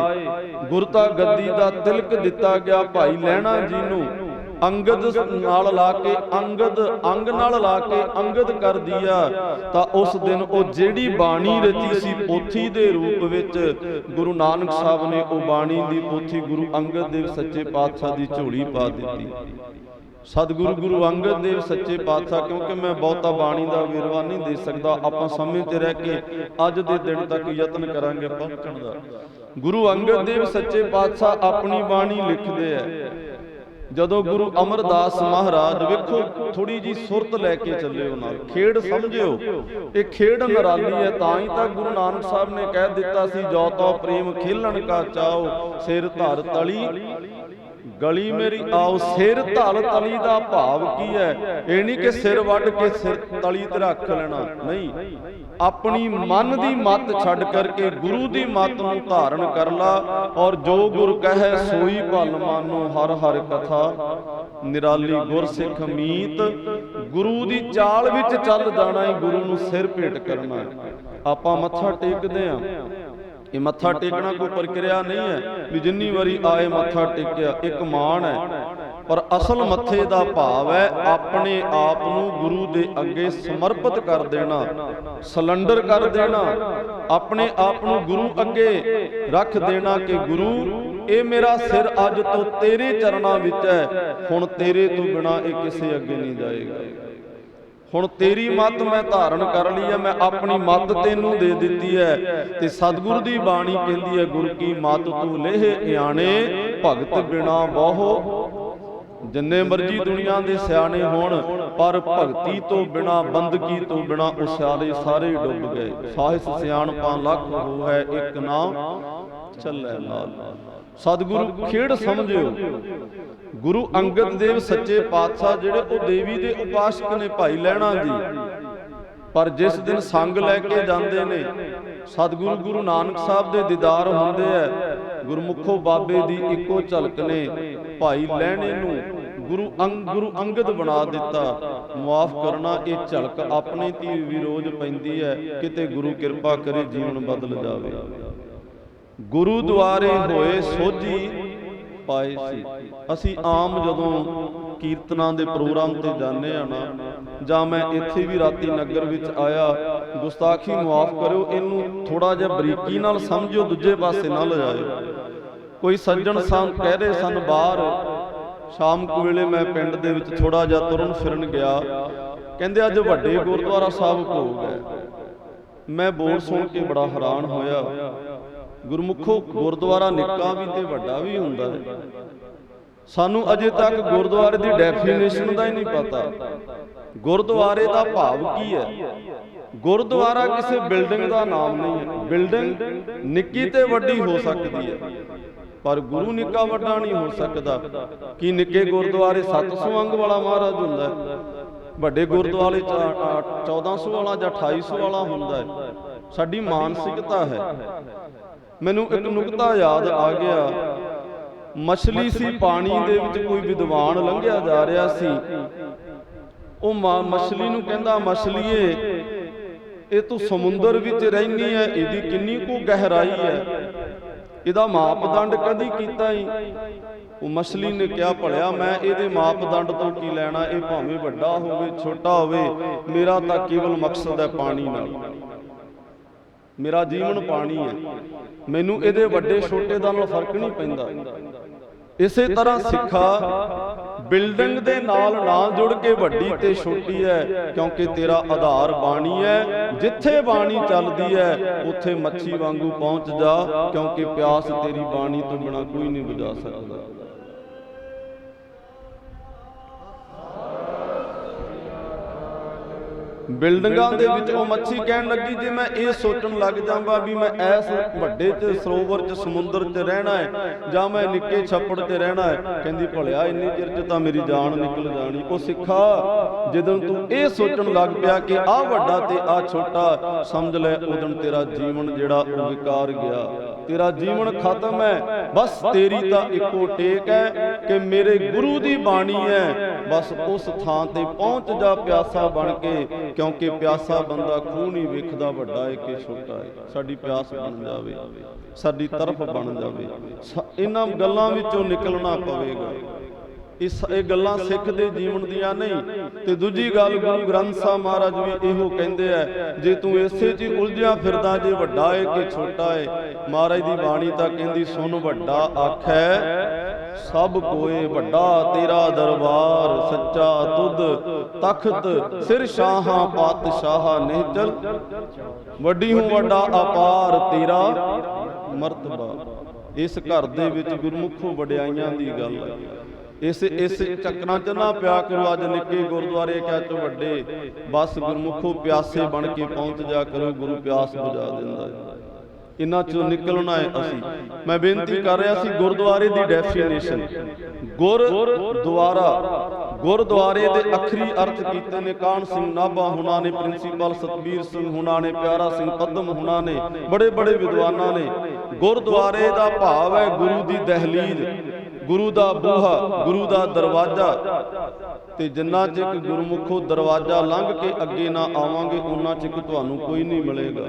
A: ਗੁਰਤਾ ਗੱਦੀ ਦਾ ਤਿਲਕ ਦਿੱਤਾ ਗਿਆ ਭਾਈ ਲਹਿਣਾ ਜੀ ਨੂੰ। ਅੰਗਦ ਨਾਲ ਲਾ ਕੇ ਅੰਗਦ ਅੰਗ ਨਾਲ ਲਾ ਕੇ ਅੰਗਦ ਕਰ ਦਿਆ, ਤਾਂ ਉਸ ਦਿਨ ਉਹ ਜਿਹੜੀ ਬਾਣੀ ਰਚੀ ਸੀ ਪੋਥੀ ਦੇ ਰੂਪ ਵਿੱਚ, ਗੁਰੂ ਨਾਨਕ ਸਾਹਿਬ ਨੇ ਉਹ ਬਾਣੀ ਦੀ ਪੋਥੀ ਗੁਰੂ ਅੰਗਦ ਦੇਵ ਸੱਚੇ ਪਾਤਸ਼ਾਹ ਦੀ ਝੋਲੀ ਪਾ ਦਿੱਤੀ। ਸਤਿਗੁਰੂ ਗੁਰੂ ਅੰਗਦ ਦੇਵ ਸੱਚੇ ਪਾਤਸ਼ਾਹ, ਕਿਉਂਕਿ ਮੈਂ ਬਹੁਤਾ ਬਾਣੀ ਦਾ ਵੇਰਵਾ ਨਹੀਂ ਦੇ ਸਕਦਾ, ਆਪਾਂ ਸਮੇਂ ਤੇ ਰਹਿ ਕੇ ਅੱਜ ਦੇ ਦਿਨ ਤੱਕ ਯਤਨ ਕਰਾਂਗੇ ਪਹੁੰਚਣ ਦਾ। ਗੁਰੂ ਅੰਗਦ ਦੇਵ ਸੱਚੇ ਪਾਤਸ਼ਾਹ ਆਪਣੀ ਬਾਣੀ ਲਿਖਦੇ ਆ। ਜਦੋਂ ਗੁਰੂ ਅਮਰਦਾਸ ਮਹਾਰਾਜ, ਵੇਖੋ ਥੋੜੀ ਜੀ ਸੁਰਤ ਲੈ ਕੇ ਚੱਲਿਓ ਨਾਲ, ਖੇਡ ਸਮਝਿਓ, ਇਹ ਖੇਡ ਨਿਰਾਲੀ ਹੈ। ਤਾਂ ਹੀ ਤਾਂ ਗੁਰੂ ਨਾਨਕ ਸਾਹਿਬ ਨੇ ਕਹਿ ਦਿੱਤਾ ਸੀ, ਜੋ ਤੋ ਪ੍ਰੇਮ ਖੇਲਣ ਕਾ ਚਾਓ, ਸਿਰ ਧਰ ਤਲੀ ਗਲੀ ਮੇਰੀ ਆਓ। ਸਿਰ ਧਲ ਤਲੀ ਦਾ ਭਾਵ ਕੀ ਹੈ? ਇਹ ਨਹੀਂ ਕਿ ਸਿਰ ਵੱਢ ਕੇ ਸਿਰ ਤਲੀ ਤੇ ਰੱਖ ਲੈਣਾ, ਨਹੀਂ। ਆਪਣੀ ਮਨ ਦੀ ਮੱਤ ਛੱਡ ਕਰਕੇ ਗੁਰੂ ਦੀ ਮੱਤ ਨੂੰ ਧਾਰਨ ਕਰ ਲਾ, ਔਰ ਜੋ ਗੁਰ ਕਹੈ ਸੋਈ ਭਲ ਮਾਨੋ, ਹਰ ਹਰ ਕਥਾ ਨਿਰਾਲੀ ਗੁਰਸਿੱਖ ਮੀਤ। ਗੁਰੂ ਦੀ ਚਾਲ ਵਿੱਚ ਚੱਲ ਜਾਣਾ ਹੈ, ਗੁਰੂ ਨੂੰ ਸਿਰ ਭੇਟ ਕਰਨਾ ਹੈ। ਆਪਾਂ ਮੱਥਾ ਟੇਕਦੇ ਹਾਂ, ਇਹ ਮੱਥਾ ਟੇਕਣਾ ਕੋਈ ਪ੍ਰਕਿਰਿਆ ਨਹੀਂ ਹੈ ਵੀ ਜਿੰਨੀ ਵਾਰੀ ਆਏ ਮੱਥਾ ਟੇਕਿਆ, ਇੱਕ ਮਾਣ ਹੈ। ਪਰ ਅਸਲ ਮੱਥੇ ਦਾ ਭਾਵ ਹੈ ਆਪਣੇ ਆਪ ਨੂੰ ਗੁਰੂ ਦੇ ਅੱਗੇ ਸਮਰਪਿਤ ਕਰ ਦੇਣਾ, ਸਿਲੰਡਰ ਕਰ ਦੇਣਾ, ਆਪਣੇ ਆਪ ਨੂੰ ਗੁਰੂ ਅੱਗੇ ਰੱਖ ਦੇਣਾ ਕਿ ਗੁਰੂ, ਇਹ ਮੇਰਾ ਸਿਰ ਅੱਜ ਤੋਂ ਤੇਰੇ ਚਰਨਾਂ ਵਿੱਚ ਹੈ, ਹੁਣ ਤੇਰੇ ਤੋਂ ਬਿਨਾਂ ਇਹ ਕਿਸੇ ਅੱਗੇ ਨਹੀਂ ਜਾਏਗਾ। ਹੁਣ ਤੇਰੀ ਮੱਤ ਮੈਂ ਧਾਰਨ ਕਰ ਲਈ ਹੈ, ਮੈਂ ਆਪਣੀ ਮੱਤ ਤੈਨੂੰ ਦੇ ਦਿੱਤੀ ਹੈ। ਤੇ ਸਤਿਗੁਰੂ ਦੀ ਬਾਣੀ ਕਹਿੰਦੀ ਹੈ, ਗੁਰ ਕੀ ਮੱਤ ਤੂੰ ਲੇਹ ਇਆਣੇ, ਭਗਤ ਬਿਨਾ ਬਹੁ। ਜਿੰਨੇ ਮਰਜੀ ਦੁਨੀਆ ਦੇ ਸਿਆਣੇ ਹੋਣ, ਪਰ ਭਗਤੀ ਤੋਂ ਬਿਨਾ, ਬੰਦਗੀ ਤੋਂ ਬਿਨਾ ਉਹ ਸਾਰੇ ਡੁੱਬ ਗਏ। ਸਾਹਿਸ ਸਿਆਣਪਾਂ ਲੱਖ ਹੋ ਹੈ, ਇੱਕ ਨਾਮ ਚੱਲੇ ਲਾਲ। ਸਤਿਗੁਰੂ ਖੇਡ ਸਮਝਿਓ। ਗੁਰੂ ਅੰਗਦ ਦੇਵ ਸੱਚੇ ਪਾਤਸ਼ਾਹ ਜਿਹੜੇ ਉਹ ਦੇਵੀ ਦੇ ਉਪਾਸਕ ਨੇ, ਭਾਈ ਲਹਿਣਾ ਜੀ, ਪਰ ਜਿਸ ਦਿਨ ਸੰਗ ਲੈ ਕੇ ਜਾਂਦੇ ਨੇ, ਸਤਿਗੁਰੂ ਗੁਰੂ ਨਾਨਕ ਸਾਹਿਬ ਦੇ ਦੀਦਾਰ ਹੁੰਦੇ ਐ, ਗੁਰਮੁਖੋ ਬਾਬੇ ਦੀ ਇੱਕੋ ਝਲਕ ਨੇ ਭਾਈ ਲਹਿਣੇ ਨੂੰ ਗੁਰੂ ਅੰਗਦ ਬਣਾ ਦਿੱਤਾ। ਮੁਆਫ ਕਰਨਾ, ਇਹ ਝਲਕ ਆਪਣੇ ਤੇ ਵੀ ਰੋਜ਼ ਪੈਂਦੀ ਹੈ, ਕਿਤੇ ਗੁਰੂ ਕਿਰਪਾ ਕਰੇ ਜੀਵਨ ਬਦਲ ਜਾਵੇ। ਗੁਰੂ ਦੁਆਰੇ ਹੋਏ ਸੋਝੀ ਪਾਏ ਸੀ। ਅਸੀਂ ਆਮ ਜਦੋਂ ਕੀਰਤਨਾਂ ਦੇ ਪ੍ਰੋਗਰਾਮ ਤੇ ਜਾਂਦੇ ਆ ਨਾ, ਜਾਂ ਮੈਂ ਇੱਥੇ ਵੀ ਰਾਤੀ ਨਗਰ ਵਿੱਚ ਆਇਆ, ਗੁਸਤਾਖੀ ਮੁਆਫ ਕਰਿਓ, ਇਹਨੂੰ ਥੋੜਾ ਜਿਹਾ ਬਰੀਕੀ ਨਾਲ ਸਮਝਿਓ, ਦੂਜੇ ਪਾਸੇ ਨਾ ਲਿਜਾਇਓ। ਕੋਈ ਸੱਜਣ ਕਹਿ ਰਹੇ ਸਨ ਬਾਹਰ, ਸ਼ਾਮ ਕੁ ਵੇਲੇ ਮੈਂ ਪਿੰਡ ਦੇ ਵਿੱਚ ਥੋੜਾ ਜਿਹਾ ਤੁਰਨ ਫਿਰਨ ਗਿਆ, ਕਹਿੰਦੇ ਅੱਜ ਵੱਡੇ ਗੁਰਦੁਆਰਾ ਸਾਹਿਬ ਭੋਗ ਹੈ। ਮੈਂ ਬੋਲ ਸੁਣ ਕੇ ਬੜਾ ਹੈਰਾਨ ਹੋਇਆ। ਗੁਰਮੁਖੋ ਗੁਰਦੁਆਰਾ ਨਿੱਕਾ ਵੀ ਤੇ ਵੱਡਾ ਵੀ ਹੁੰਦਾ ਹੈ। ਸਾਨੂੰ ਅਜੇ ਤੱਕ ਗੁਰਦੁਆਰੇ ਦੀ ਡੈਫੀਨੇਸ਼ਨ ਦਾ ਹੀ ਨਹੀਂ ਪਤਾ। ਗੁਰਦੁਆਰੇ ਦਾ ਭਾਵ ਕੀ ਹੈ? ਗੁਰਦੁਆਰਾ ਕਿਸੇ ਬਿਲਡਿੰਗ ਦਾ ਨਾਮ ਨਹੀਂ ਹੈ। ਬਿਲਡਿੰਗ ਨਿੱਕੀ ਤੇ ਵੱਡੀ ਹੋ ਸਕਦੀ ਹੈ, ਪਰ ਗੁਰੂ ਨਿੱਕਾ ਵੱਡਾ ਨਹੀਂ ਹੋ ਸਕਦਾ। ਕਿ ਨਿੱਕੇ ਗੁਰਦੁਆਰੇ 700 ਅੰਗ ਵਾਲਾ ਮਹਾਰਾਜ ਹੁੰਦਾ ਹੈ, ਵੱਡੇ ਗੁਰਦੁਆਰੇ 1400 ਵਾਲਾ ਜਾਂ 2800 ਵਾਲਾ ਹੁੰਦਾ ਹੈ। ਸਾਡੀ ਮਾਨਸਿਕਤਾ ਹੈ। ਮੈਨੂੰ ਇੱਕ ਨੁਕਤਾ ਯਾਦ ਆ ਗਿਆ। ਮਛਲੀ ਸੀ ਪਾਣੀ ਦੇ ਵਿੱਚ, ਕੋਈ ਵਿਦਵਾਨ ਲੰਘਿਆ ਜਾ ਰਿਹਾ ਸੀ। ਉਹ ਮਛਲੀ ਨੂੰ ਕਹਿੰਦਾ, ਮਛਲੀਏ ਇਹ ਤੂੰ ਸਮੁੰਦਰ ਵਿੱਚ ਰਹਿਨੀ ਹੈ, ਇਹਦੀ ਕਿੰਨੀ ਕੁ ਗਹਿਰਾਈ ਹੈ, ਇਹਦਾ ਮਾਪਦੰਡ ਕਦੀ ਕੀਤਾ ਹੀ? ਉਹ ਮਛਲੀ ਨੇ ਕਿਹਾ, ਭਲਿਆ ਮੈਂ ਇਹਦੇ ਮਾਪਦੰਡ ਤੋਂ ਕੀ ਲੈਣਾ, ਇਹ ਭਾਵੇਂ ਵੱਡਾ ਹੋਵੇ ਛੋਟਾ ਹੋਵੇ, ਮੇਰਾ ਤਾਂ ਕੇਵਲ ਮਕਸਦ ਹੈ ਪਾਣੀ ਨਾਲ, ਮੇਰਾ ਜੀਵਨ ਪਾਣੀ ਹੈ, ਮੈਨੂੰ ਇਹਦੇ ਵੱਡੇ ਛੋਟੇ ਦਾ ਨਾਲ ਫਰਕ ਨਹੀਂ ਪੈਂਦਾ। ਇਸੇ ਤਰ੍ਹਾਂ ਸਿੱਖਾ ਬਿਲਡਿੰਗ ਦੇ ਨਾਲ ਜੁੜ ਕੇ ਵੱਡੀ ਤੇ ਛੋਟੀ ਹੈ, ਕਿਉਂਕਿ ਤੇਰਾ ਆਧਾਰ ਬਾਣੀ ਹੈ। ਜਿੱਥੇ ਬਾਣੀ ਚੱਲਦੀ ਹੈ ਉੱਥੇ ਮੱਛੀ ਵਾਂਗੂ ਪਹੁੰਚ ਜਾ, ਕਿਉਂਕਿ ਪਿਆਸ ਤੇਰੀ ਬਾਣੀ ਤੋਂ ਬਿਨਾਂ ਕੋਈ ਨਹੀਂ ਬੁਝਾ ਸਕਦਾ। ਬਿਲਡਿੰਗਾਂ ਦੇ ਵਿੱਚ ਉਹ ਮੱਛੀ ਕਹਿਣ ਲੱਗੀ, ਜੇ ਮੈਂ ਇਹ ਸੋਚਣ ਲੱਗ ਜਾਵਾਂ ਵੀ ਮੈਂ ਐਸ ਵੱਡੇ ਚ ਸਰੋਵਰ ਚ ਸਮੁੰਦਰ ਚ ਰਹਿਣਾ ਹੈ ਜਾਂ ਮੈਂ ਨਿੱਕੇ ਛੱਪੜ ਤੇ ਰਹਿਣਾ ਹੈ, ਕਹਿੰਦੀ ਭਲਿਆ ਇੰਨੇ ਚਿਰ ਚ ਤਾਂ ਮੇਰੀ ਜਾਨ ਨਿਕਲ ਜਾਣੀ। ਉਹ ਸਿੱਖਾ ਜਦੋਂ ਤੂੰ ਇਹ ਸੋਚਣ ਲੱਗ ਪਿਆ ਕਿ ਆਹ ਵੱਡਾ ਤੇ ਆਹ ਛੋਟਾ, ਸਮਝ ਲੈ ਉਦੋਂ ਤੇਰਾ ਜੀਵਨ ਜਿਹੜਾ ਉਹ ਵਿਕਾਰ ਗਿਆ, ਤੇਰਾ ਜੀਵਨ ਖਤਮ ਹੈ। ਬਸ ਤੇਰੀ ਤਾਂ ਇੱਕੋ ਟੇਕ ਹੈ ਕਿ ਮੇਰੇ ਗੁਰੂ ਦੀ ਬਾਣੀ ਹੈ, ਬਸ ਉਸ ਥਾਂ ਤੇ ਪਹੁੰਚ ਜਾ ਪਿਆਸਾ ਬਣ ਕੇ, ਕਿਉਂਕਿ ਪਿਆਸਾ ਬੰਦਾ ਖੂਹ ਨਹੀਂ ਵੇਖਦਾ ਵੱਡਾ ਹੈ ਕਿ ਛੋਟਾ ਹੈ। ਸਾਡੀ ਪਿਆਸ ਬਣ ਜਾਵੇ, ਸਾਡੀ ਤਰਫ ਬਣ ਜਾਵੇ, ਇਹਨਾਂ ਗੱਲਾਂ ਵਿੱਚੋਂ ਨਿਕਲਣਾ ਪਵੇਗਾ। ਇਹ ਗੱਲਾਂ ਸਿੱਖ ਦੇ ਜੀਵਨ ਦੀਆਂ ਨਹੀਂ। ਤੇ ਦੂਜੀ ਗੱਲ, ਗੁਰੂ ਗ੍ਰੰਥ ਸਾਹਿਬ ਮਹਾਰਾਜ ਵੀ ਇਹੋ ਕਹਿੰਦੇ ਆ, ਜੇ ਤੂੰ ਇਸੇ 'ਚ ਉਲਝਿਆ ਫਿਰਦਾ ਜੇ ਵੱਡਾ ਏ ਕਿ ਛੋਟਾ ਏ। ਮਹਾਰਾਜ ਦੀ ਬਾਣੀ ਤਾਂ ਕਹਿੰਦੀ, ਸੁਣ ਵੱਡਾ ਆਖੈ ਸਭ ਕੋਏ, ਵੱਡਾ ਤੇਰਾ ਦਰਬਾਰ ਸੱਚਾ ਤੁਧ ਤਖਤ ਸਿਰ ਸ਼ਾਹਾਂ ਪਾਤਸ਼ਾਹਾਂ ਨਿਹਚਲ, ਵੱਡੀ ਹੂੰ ਵੱਡਾ ਅਪਾਰ ਤੇਰਾ ਮਰਤਬਾ। ਇਸ ਘਰ ਦੇ ਵਿੱਚ ਗੁਰਮੁਖੋ ਵਡਿਆਈਆਂ ਦੀ ਗੱਲ ਹੈ। ਇਸ ਚੱਕਰਾਂ 'ਚ ਨਾ ਪਿਆ ਕਰੋ। ਅੱਜ ਨਿੱਕੇ ਗੁਰਦੁਆਰੇ ਕਹਿ ਚੋ ਵੱਡੇ, ਬਸ ਗੁਰਮੁਖੋ ਪਿਆਸੇ ਬਣ ਕੇ ਪਹੁੰਚ ਜਾ ਕਰੋ, ਗੁਰੂ ਪਿਆਸ ਬੁਝਾ ਦਿੰਦਾ ਹੈ। ਇਹਨਾਂ 'ਚੋਂ ਨਿਕਲਣਾ ਹੈ ਅਸੀਂ। ਮੈਂ ਬੇਨਤੀ ਕਰ ਰਿਹਾ ਸੀ ਗੁਰਦੁਆਰੇ ਦੀ ਡੈਫੀਨੇਸ਼ਨ। ਗੁਰਦੁਆਰੇ ਦੇ ਅੱਖਰੀ ਅਰਥ ਕੀਤੇ ਨੇ ਕਾਹਨ ਸਿੰਘ ਨਾਭਾ ਹੁਣਾਂ ਨੇ, ਪ੍ਰਿੰਸੀਪਲ ਸਤਬੀਰ ਸਿੰਘ ਹੁਣਾਂ ਨੇ, ਪਿਆਰਾ ਸਿੰਘ ਪਦਮ ਹੁਣਾਂ ਨੇ, ਬੜੇ ਬੜੇ ਵਿਦਵਾਨਾਂ ਨੇ। ਗੁਰਦੁਆਰੇ ਦਾ ਭਾਵ ਹੈ ਗੁਰੂ ਦੀ ਦਹਲੀਜ਼, ਗੁਰੂ ਦਾ ਬੂਹਾ, ਗੁਰੂ ਦਾ ਦਰਵਾਜ਼ਾ। ਤੇ ਜਿੰਨਾ ਚਿਰ ਗੁਰਮੁਖੋ ਦਰਵਾਜ਼ਾ ਲੰਘ ਕੇ ਅੱਗੇ ਨਾ ਆਵਾਂਗੇ, ਉਹਨਾਂ ਚਿਰ ਤੁਹਾਨੂੰ ਕੋਈ ਨਹੀਂ ਮਿਲੇਗਾ।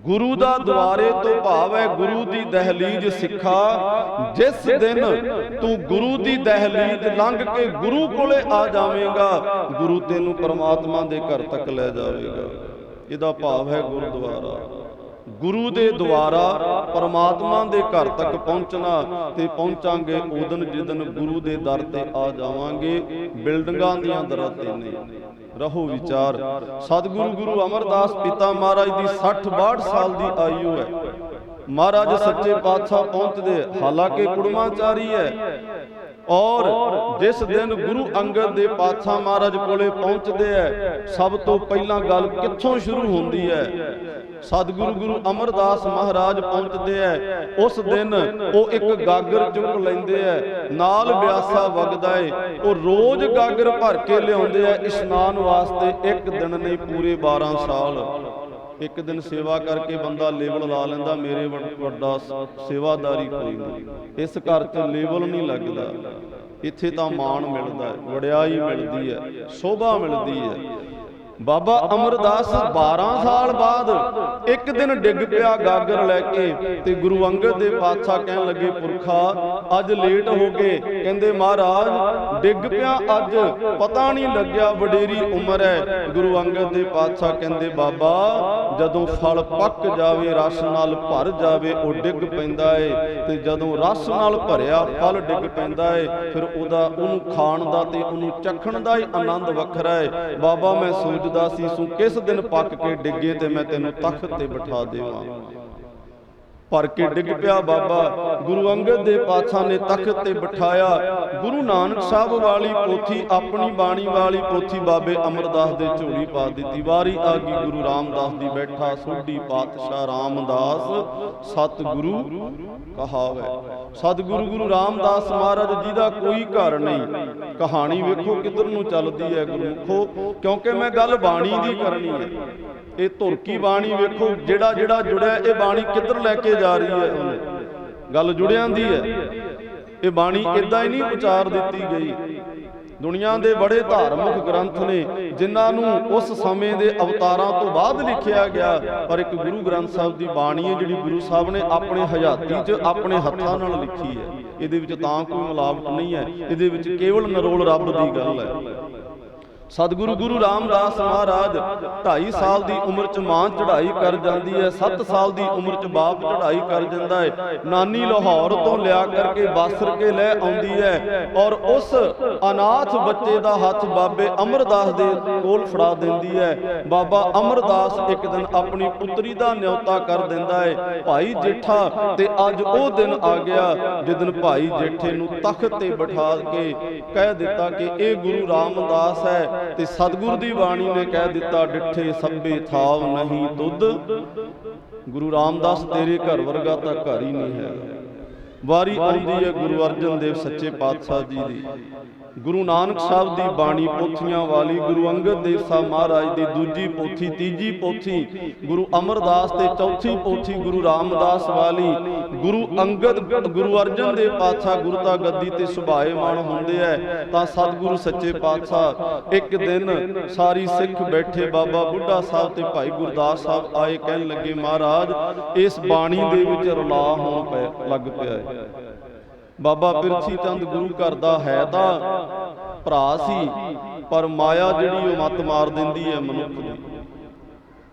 A: ਗੁਰੂ ਦਾ ਦੁਆਰੇ ਤੋਂ ਭਾਵ ਹੈ ਗੁਰੂ ਦੀ ਦਹਲੀਜ਼ ਸਿੱਖਾ। ਜਿਸ ਦਿਨ ਤੂੰ ਗੁਰੂ ਦੀ ਦਹਲੀਜ਼ ਲੰਘ ਕੇ ਗੁਰੂ ਕੋਲੇ ਆ ਜਾਵੇਂਗਾ, ਗੁਰੂ ਤੈਨੂੰ ਪਰਮਾਤਮਾ ਦੇ ਘਰ ਤੱਕ ਲੈ ਜਾਵੇਗਾ। ਇਹਦਾ ਭਾਵ ਹੈ ਗੁਰਦੁਆਰਾ। ਗੁਰੂ ਦੇ ਦੁਆਰਾ ਪਰਮਾਤਮਾ ਦੇ ਘਰ ਤੱਕ ਪਹੁੰਚਣਾ। ਤੇ ਪਹੁੰਚਾਂਗੇ ਉਦਨ ਜਿਦਨ ਗੁਰੂ ਦੇ ਦਰ ਤੇ ਆ ਜਾਵਾਂਗੇ, ਬਿਲਡਿੰਗਾਂ ਦੀਆਂ ਦਰਾਂ ਤੇ ਨਹੀਂ। ਰਹੋ ਵਿਚਾਰ। ਸਤਿਗੁਰੂ ਗੁਰੂ ਅਮਰਦਾਸ ਪਿਤਾ ਮਹਾਰਾਜ ਦੀ 60-62 ਸਾਲ ਦੀ ਆਯੂ ਹੈ। ਮਹਾਰਾਜ ਸੱਚੇ ਪਾਤਸ਼ਾਹ ਪਹੁੰਚਦੇ, ਹਾਲਾਂਕਿ ਕੁੜਮਾਚਾਰੀ ਹੈ। ਔਰ ਜਿਸ ਦਿਨ ਗੁਰੂ ਅੰਗਦ ਦੇ ਪਾਤਸ਼ਾਹ ਮਹਾਰਾਜ ਕੋਲੇ ਪਹੁੰਚਦੇ ਹੈ, ਸਭ ਤੋਂ ਪਹਿਲਾਂ ਗੱਲ ਕਿੱਥੋਂ ਸ਼ੁਰੂ ਹੁੰਦੀ ਹੈ? ਸਤਿਗੁਰੂ ਗੁਰੂ ਅਮਰਦਾਸ ਮਹਾਰਾਜ ਪਹੁੰਚਦੇ ਹੈ। ਉਸ ਦਿਨ ਉਹ ਇੱਕ ਗਾਗਰ ਚੁੱਕ ਲੈਂਦੇ ਹੈ, ਨਾਲ ਬਿਆਸਾ ਵਗਦਾ ਏ। ਉਹ ਰੋਜ਼ ਗਾਗਰ ਭਰ ਕੇ ਲਿਆਉਂਦੇ ਆ ਇਸ਼ਨਾਨ ਵਾਸਤੇ। ਇੱਕ ਦਿਨ ਨਹੀਂ, ਪੂਰੇ 12 ਸਾਲ। ਇੱਕ ਦਿਨ ਸੇਵਾ ਕਰਕੇ ਬੰਦਾ ਲੇਬਲ ਲਾ ਲੈਂਦਾ, ਮੇਰੇ ਵੱਡਾ ਸੇਵਾਦਾਰੀ ਕੋਈ ਨਹੀਂ। ਇਸ ਘਰ 'ਚ ਲੇਬਲ ਨਹੀਂ ਲੱਗਦਾ। ਇੱਥੇ ਤਾਂ ਮਾਣ ਮਿਲਦਾ ਹੈ, ਵਡਿਆਈ ਮਿਲਦੀ ਹੈ, ਸ਼ੋਭਾ ਮਿਲਦੀ ਹੈ। ਬਾਬਾ ਅਮਰਦਾਸ 12 ਸਾਲ ਬਾਅਦ ਇੱਕ ਦਿਨ ਡਿੱਗ ਪਿਆ ਗਾਗਰ ਲੈ ਕੇ। ਤੇ ਗੁਰੂ ਅੰਗਦ ਦੇ ਪਾਤਸ਼ਾਹ ਕਹਿਣ ਲੱਗੇ, ਪੁਰਖਾ ਅੱਜ ਲੇਟ ਹੋ ਗਏ। ਕਹਿੰਦੇ ਮਹਾਰਾਜ ਡਿੱਗ ਪਿਆ ਅੱਜ, ਪਤਾ ਨਹੀਂ ਲੱਗਿਆ, ਵਡੇਰੀ ਉਮਰ ਹੈ। ਗੁਰੂ ਅੰਗਦ ਦੇ ਪਾਤਸ਼ਾਹ ਕਹਿੰਦੇ, ਬਾਬਾ ਜਦੋਂ ਫਲ ਪੱਕ ਜਾਵੇ, ਰਸ ਨਾਲ ਭਰ ਜਾਵੇ, ਉਹ ਡਿੱਗ ਪੈਂਦਾ ਏ। ਤੇ ਜਦੋਂ ਰਸ ਨਾਲ ਭਰਿਆ ਫਲ ਡਿੱਗ ਪੈਂਦਾ ਏ, ਫਿਰ ਉਹਨੂੰ ਖਾਣ ਦਾ ਤੇ ਉਹਨੂੰ ਚਖਣ ਦਾ ਹੀ ਆਨੰਦ ਵੱਖਰਾ ਹੈ। ਬਾਬਾ ਮੈਂ ਸੋਚ ਸੀ ਸੂ ਕਿਸ ਦਿਨ ਪੱਕ ਕੇ ਡਿੱਗੇ ਤੇ ਮੈਂ ਤੈਨੂੰ ਤਖਤ ਤੇ ਬਿਠਾ ਦੇਵਾਂ। ਭਰ ਕੇ ਡਿੱਗ ਪਿਆ ਬਾਬਾ। ਗੁਰੂ ਅੰਗਦ ਦੇ ਪਾਤਸ਼ਾਹ ਨੇ ਤਖਤ ਤੇ ਬਿਠਾਇਆ। ਗੁਰੂ ਨਾਨਕ ਸਾਹਿਬ ਵਾਲੀ ਪੋਥੀ, ਆਪਣੀ ਬਾਣੀ ਵਾਲੀ ਪੋਥੀ ਬਾਬੇ ਅਮਰਦਾਸ ਦੇ ਝੋਲੀ ਪਾ ਦਿੱਤੀ। ਵਾਰੀ ਆ ਗਈ ਗੁਰੂ ਰਾਮਦਾਸ ਦੀ। ਬੈਠਾ ਸੋਢੀ ਪਾਤਸ਼ਾਹ ਰਾਮਦਾਸ ਸਤਿਗੁਰੂ ਕਹਾਵੇ। ਸਤਿਗੁਰੂ ਗੁਰੂ ਰਾਮਦਾਸ ਮਹਾਰਾਜ ਜੀ ਦਾ ਕੋਈ ਘਰ ਨਹੀਂ। ਕਹਾਣੀ ਵੇਖੋ ਕਿੱਧਰ ਨੂੰ ਚੱਲਦੀ ਹੈ ਗੁਰਮੁਖੋ, ਕਿਉਂਕਿ ਮੈਂ ਗੱਲ ਬਾਣੀ ਦੀ ਕਰਨੀ ਹੈ। ਇਹ ਧੁਰਕੀ ਬਾਣੀ ਵੇਖੋ, ਜਿਹੜਾ ਜੁੜਿਆ ਇਹ ਬਾਣੀ ਕਿੱਧਰ ਲੈ ਕੇ ਜਾ ਰਹੀ ਹੈ। ਗੱਲ ਜੁੜਿਆਂ ਦੀ ਹੈ। ਇਹ ਬਾਣੀ ਇਦਾਂ ਹੀ ਨਹੀਂ ਉਚਾਰ ਦਿੱਤੀ ਗਈ। ਦੁਨੀਆ ਦੇ ਬੜੇ ਧਾਰਮਿਕ ਗ੍ਰੰਥ ਨੇ ਜਿਨ੍ਹਾਂ ਨੂੰ ਉਸ ਸਮੇਂ ਦੇ ਅਵਤਾਰਾਂ ਤੋਂ ਬਾਅਦ ਲਿਖਿਆ ਗਿਆ, ਪਰ ਇੱਕ ਗੁਰੂ ਗ੍ਰੰਥ ਸਾਹਿਬ ਦੀ ਬਾਣੀ ਹੈ ਜਿਹੜੀ ਗੁਰੂ ਸਾਹਿਬ ਨੇ ਆਪਣੇ ਹਜ਼ਾਤੀ 'ਚ ਆਪਣੇ ਹੱਥਾਂ ਨਾਲ ਲਿਖੀ ਹੈ। ਇਹਦੇ ਵਿੱਚ ਤਾਂ ਕੋਈ ਮਿਲਾਵਟ ਨਹੀਂ ਹੈ, ਇਹਦੇ ਵਿੱਚ ਕੇਵਲ ਨਿਰੋਲ ਰੱਬ ਦੀ ਗੱਲ ਹੈ। ਸਤਿਗੁਰੂ ਗੁਰੂ ਰਾਮਦਾਸ ਮਹਾਰਾਜ 2.5 ਸਾਲ ਦੀ ਉਮਰ 'ਚ ਮਾਂ ਚੜ੍ਹਾਈ ਕਰ ਜਾਂਦੀ ਹੈ। 7 ਸਾਲ ਦੀ ਉਮਰ 'ਚ ਬਾਪ ਚੜ੍ਹਾਈ ਕਰ ਜਾਂਦਾ ਹੈ। ਨਾਨੀ ਲਾਹੌਰ ਤੋਂ ਲਿਆ ਕਰਕੇ ਬਾਸਰ ਕੇ ਲੈ ਆਉਂਦੀ ਹੈ ਔਰ ਉਸ ਅਨਾਥ ਬੱਚੇ ਦਾ ਹੱਥ ਬਾਬੇ ਅਮਰਦਾਸ ਦੇ ਕੋਲ ਫੜਾ ਦਿੰਦੀ ਹੈ। ਬਾਬਾ ਅਮਰਦਾਸ ਇੱਕ ਦਿਨ ਆਪਣੀ ਪੁੱਤਰੀ ਦਾ ਨਿਉਤਾ ਕਰ ਦਿੰਦਾ ਹੈ, ਭਾਈ ਜੇਠਾ। ਤੇ ਅੱਜ ਉਹ ਦਿਨ ਆ ਗਿਆ ਜਿਸ ਦਿਨ ਭਾਈ ਜੇਠੇ ਨੂੰ ਤਖਤ ਤੇ ਬਿਠਾ ਕੇ ਕਹਿ ਦਿੱਤਾ ਕਿ ਇਹ ਗੁਰੂ ਰਾਮਦਾਸ ਹੈ। ਤੇ ਸਤਿਗੁਰ ਦੀ ਬਾਣੀ ਨੇ ਕਹਿ ਦਿੱਤਾ, ਡਿੱਠੇ ਸਭੇ ਥਾਵ ਨਹੀਂ ਤੁਧ। ਗੁਰੂ ਰਾਮਦਾਸ ਤੇਰੇ ਘਰ ਵਰਗਾ ਤਾਂ ਘਰ ਹੀ ਨਹੀਂ ਹੈ। ਵਾਰੀ ਆਉਂਦੀ ਹੈ ਗੁਰੂ ਅਰਜਨ ਦੇਵ ਸੱਚੇ ਪਾਤਸ਼ਾਹ ਜੀ ਦੀ। ਗੁਰੂ ਨਾਨਕ ਸਾਹਿਬ ਦੀ ਬਾਣੀ ਪੋਥੀਆਂ ਵਾਲੀ, ਗੁਰੂ ਅੰਗਦ ਦੇਵ ਸਾਹਿਬ ਮਹਾਰਾਜ ਦੀ ਦੂਜੀ ਪੋਥੀ, ਤੀਜੀ ਪੋਥੀ ਗੁਰੂ ਅਮਰਦਾਸ ਤੇ ਚੌਥੀ ਪੋਥੀ ਗੁਰੂ ਰਾਮਦਾਸ ਵਾਲੀ। ਗੁਰੂ ਅੰਗਦ ਗੁਰੂ ਅਰਜਨ ਦੇਵ ਪਾਤਸ਼ਾਹ ਗੁਰਤਾ ਗੱਦੀ ਤੇ ਸੁਭਾਏਮਾਨ ਹੁੰਦੇ ਹੈ ਤਾਂ ਸਤਿਗੁਰੂ ਸੱਚੇ ਪਾਤਸ਼ਾਹ ਇੱਕ ਦਿਨ ਸਾਰੀ ਸਿੱਖ ਬੈਠੇ, ਬਾਬਾ ਬੁੱਢਾ ਸਾਹਿਬ ਤੇ ਭਾਈ ਗੁਰਦਾਸ ਸਾਹਿਬ ਆਏ, ਕਹਿਣ ਲੱਗੇ ਮਹਾਰਾਜ ਇਸ ਬਾਣੀ ਦੇ ਵਿੱਚ ਰਲਾ ਹੋਣ ਲੱਗ ਪਿਆ ਹੈ। ਬਾਬਾ ਪਿਰਥੀ ਚੰਦ ਗੁਰੂ ਘਰ ਦਾ ਹੈ ਤਾਂ ਭਰਾ ਸੀ, ਪਰ ਮਾਇਆ ਜਿਹੜੀ ਉਹ ਮੱਤ ਮਾਰ ਦਿੰਦੀ ਹੈ ਮਨੁੱਖ ਦੀ।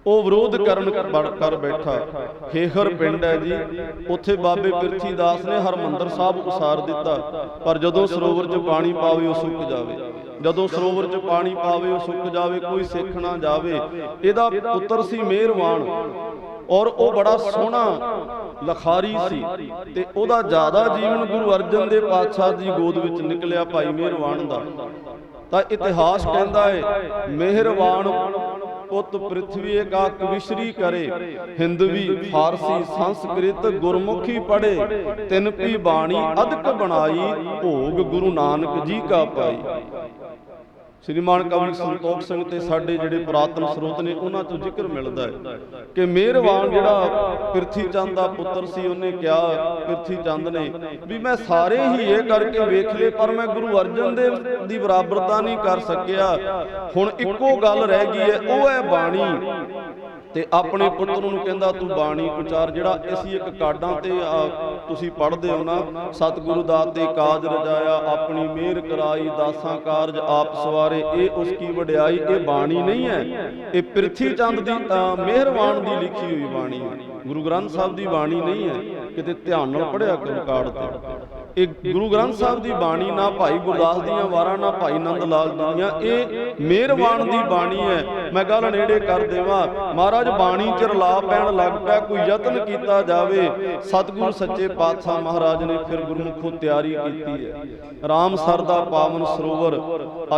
A: ਉਹ ਵਿਰੋਧ ਕਰ ਬੈਠਾ। ਖੇਖਰ ਪਿੰਡ ਹੈ ਜੀ, ਉੱਥੇ ਬਾਬੇ ਪਿਰਥੀ ਦਾਸ ਨੇ ਹਰਮੰਦਰ ਸਾਹਿਬ ਉਸਾਰ ਦਿੱਤਾ, ਪਰ ਜਦੋਂ ਸਰੋਵਰ 'ਚ ਪਾਣੀ ਪਾਵੇ ਉਹ ਸੁੱਕ ਜਾਵੇ। ਜਦੋਂ ਸਰੋਵਰ 'ਚ ਪਾਣੀ ਪਾਵੇ ਉਹ ਸੁੱਕ ਜਾਵੇ, ਕੋਈ ਸਿੱਖ ਨਾ ਜਾਵੇ। ਇਹਦਾ ਪੁੱਤਰ ਸੀ ਮਿਹਰਵਾਨ, ਔਰ ਉਹ ਬੜਾ ਸੋਹਣਾ ਲਖਾਰੀ ਸੀ, ਤੇ ਉਹਦਾ ਜ਼ਿਆਦਾ ਜੀਵਨ ਗੁਰੂ ਅਰਜਨ ਦੇਵ ਪਾਤਸ਼ਾਹ ਦੀ ਗੋਦ ਵਿੱਚ ਨਿਕਲਿਆ ਭਾਈ ਮਿਹਰਵਾਨ ਦਾ। ਤਾਂ ਇਤਿਹਾਸ ਕਹਿੰਦਾ ਹੈ, ਮਿਹਰਵਾਨ ਪੁੱਤ ਪ੍ਰਿਥਵੀ ਏਕਾਕ ਵਿਸ਼ਰੀ ਕਰੇ, ਹਿੰਦਵੀ ਫਾਰਸੀ ਸੰਸਕ੍ਰਿਤ ਗੁਰਮੁਖੀ ਪੜ੍ਹੇ, ਤਿਨ ਪੀ ਬਾਣੀ ਅਦਕ ਬਣਾਈ, ਭੋਗ ਗੁਰੂ ਨਾਨਕ ਜੀ ਕਾ ਪਾਈ। ਸ਼੍ਰੀਮਾਨ ਕਵੀ ਸੰਤੋਖ ਸਿੰਘ ਤੇ ਸਾਡੇ ਜਿਹੜੇ ਪੁਰਾਤਨ ਸਰੋਤ ਨੇ ਉਹਨਾਂ ਤੋਂ ਜ਼ਿਕਰ ਮਿਲਦਾ ਹੈ ਕਿ ਮਿਹਰਵਾਨ ਜਿਹੜਾ ਪਿਰਥੀ ਚੰਦ ਦਾ ਪੁੱਤਰ ਸੀ, ਉਹਨੇ ਕਿਹਾ ਪਿਰਥੀ ਚੰਦ ਨੇ ਵੀ ਮੈਂ ਸਾਰੇ ਹੀ ਇਹ ਕਰਕੇ ਵੇਖ ਲਏ, ਪਰ ਮੈਂ ਗੁਰੂ ਅਰਜਨ ਦੇਵ ਦੀ ਬਰਾਬਰਤਾ ਨਹੀਂ ਕਰ ਸਕਿਆ। ਹੁਣ ਇੱਕੋ ਗੱਲ ਰਹਿ ਗਈ ਹੈ, ਉਹ ਹੈ ਬਾਣੀ। ਤੇ ਆਪਣੇ ਪੁੱਤਰ ਨੂੰ ਕਹਿੰਦਾ ਤੂੰ ਬਾਣੀ ਉਚਾਰ। ਜਿਹੜਾ ਅਸੀਂ ਇੱਕ ਕਾਰਡਾਂ ਤੇ ਤੁਸੀਂ ਪੜ੍ਹਦੇ ਹੋ ਨਾ, ਸਤਿਗੁਰੂ ਦਾਤੇ ਕਾਜ ਰਜਾਇਆ, ਆਪਣੀ ਮਿਹਰ ਕਰਾਈ, ਦਾਸਾਂ ਕਾਰਜ ਆਪ ਸਵਾਰੇ, ਇਹ ਉਸ ਕੀ ਵਡਿਆਈ। ਇਹ ਬਾਣੀ ਨਹੀਂ ਹੈ, ਇਹ ਪਿਰਥੀ ਚੰਦ ਦੀ ਮਿਹਰਵਾਨ ਦੀ ਲਿਖੀ ਹੋਈ ਬਾਣੀ ਹੈ, ਗੁਰੂ ਗ੍ਰੰਥ ਸਾਹਿਬ ਦੀ ਬਾਣੀ ਨਹੀਂ ਹੈ। ਕਿਤੇ ਧਿਆਨ ਨਾਲ ਪੜ੍ਹਿਆ ਕਰੋ ਕਾਰਡ ਤੇ। ਇਹ ਗੁਰੂ ਗ੍ਰੰਥ ਸਾਹਿਬ ਦੀ ਬਾਣੀ ਨਾ ਭਾਈ ਗੁਰਦਾਸ ਦੀਆਂ ਵਾਰਾਂ, ਨਾ ਭਾਈ ਨੰਦ ਲਾਲ ਦੀਆਂ, ਇਹ ਮਿਹਰਵਾਨ ਦੀ ਬਾਣੀ ਹੈ। ਮੈਂ ਗੱਲ ਨੇੜੇ ਕਰ ਦੇਵਾਂ, ਮਹਾਰਾਜ ਬਾਣੀ ਚ ਰਲਾ ਪੈਣ ਲੱਗ ਪਿਆ, ਕੋਈ ਯਤਨ ਕੀਤਾ ਜਾਵੇ। ਸਤਿਗੁਰੂ ਸੱਚੇ ਪਾਤਸ਼ਾਹ ਮਹਾਰਾਜ ਨੇ ਫਿਰ ਗੁਰਮੁਖੋਂ ਤਿਆਰੀ ਕੀਤੀ ਹੈ। ਰਾਮਸਰ ਦਾ ਪਾਵਨ ਸਰੋਵਰ,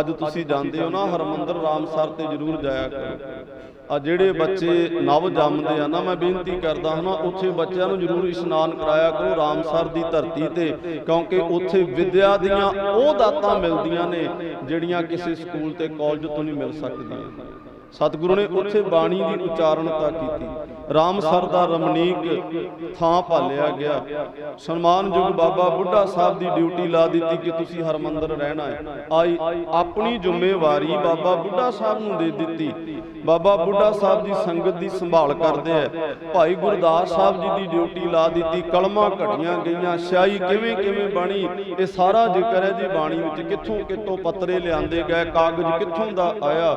A: ਅੱਜ ਤੁਸੀਂ ਜਾਂਦੇ ਹੋ ਨਾ ਹਰਮੰਦਰ, ਰਾਮਸਰ ਤੇ ਜ਼ਰੂਰ ਜਾਇਆ ਕਰੋ। ਆ ਜਿਹੜੇ ਬੱਚੇ ਨਵ ਜੰਮਦੇ ਆ ਨਾ, ਮੈਂ ਬੇਨਤੀ ਕਰਦਾ ਹਾਂ, ਉੱਥੇ ਬੱਚਿਆਂ ਨੂੰ ਜ਼ਰੂਰ ਇਸ਼ਨਾਨ ਕਰਾਇਆ ਕਰੋ ਰਾਮਸਰ ਦੀ ਧਰਤੀ ਤੇ, ਕਿਉਂਕਿ ਉੱਥੇ ਵਿਦਿਆ ਦੀਆਂ ਉਹ ਦਾਤਾਂ ਮਿਲਦੀਆਂ ਨੇ ਜਿਹੜੀਆਂ ਕਿਸੇ ਸਕੂਲ ਤੇ ਕਾਲਜ ਤੋਂ ਨਹੀਂ ਮਿਲ ਸਕਦੀਆਂ। ਸਤਿਗੁਰੂ ਨੇ ਉੱਥੇ ਬਾਣੀ ਦੀ ਉਚਾਰਨਤਾ ਕੀਤੀ। ਰਾਮਸਰ ਦਾ ਰਮਣੀਕ ਥਾਂ ਭਾਲਿਆ ਗਿਆ। ਸਨਮਾਨਯੋਗ ਬਾਬਾ ਬੁੱਢਾ ਸਾਹਿਬ ਦੀ ਡਿਊਟੀ ਲਾ ਦਿੱਤੀ ਕਿ ਤੁਸੀਂ ਹਰਮੰਦਰ ਰਹਿਣਾ ਹੈ। ਆਪਣੀ ਜ਼ਿੰਮੇਵਾਰੀ ਬਾਬਾ ਬੁੱਢਾ ਸਾਹਿਬ ਨੂੰ ਦੇ ਦਿੱਤੀ। ਬਾਬਾ ਬੁੱਢਾ ਸਾਹਿਬ ਦੀ ਸੰਗਤ ਦੀ ਸੰਭਾਲ ਕਰਦੇ ਆ। ਭਾਈ ਗੁਰਦਾਸ ਸਾਹਿਬ ਜੀ ਦੀ ਡਿਊਟੀ ਲਾ ਦਿੱਤੀ। ਕਲਮਾਂ ਘੜੀਆਂ ਗਈਆਂ, ਸਿਆਹੀ ਕਿਵੇਂ ਕਿਵੇਂ ਬਣੀ, ਇਹ ਸਾਰਾ ਜ਼ਿਕਰ ਹੈ ਜੀ ਬਾਣੀ ਵਿੱਚ। ਕਿੱਥੋਂ ਕਿੱਥੋਂ ਪੱਤਰੇ ਲਿਆਂਦੇ ਗਏ, ਕਾਗਜ਼ ਕਿੱਥੋਂ ਦਾ ਆਇਆ।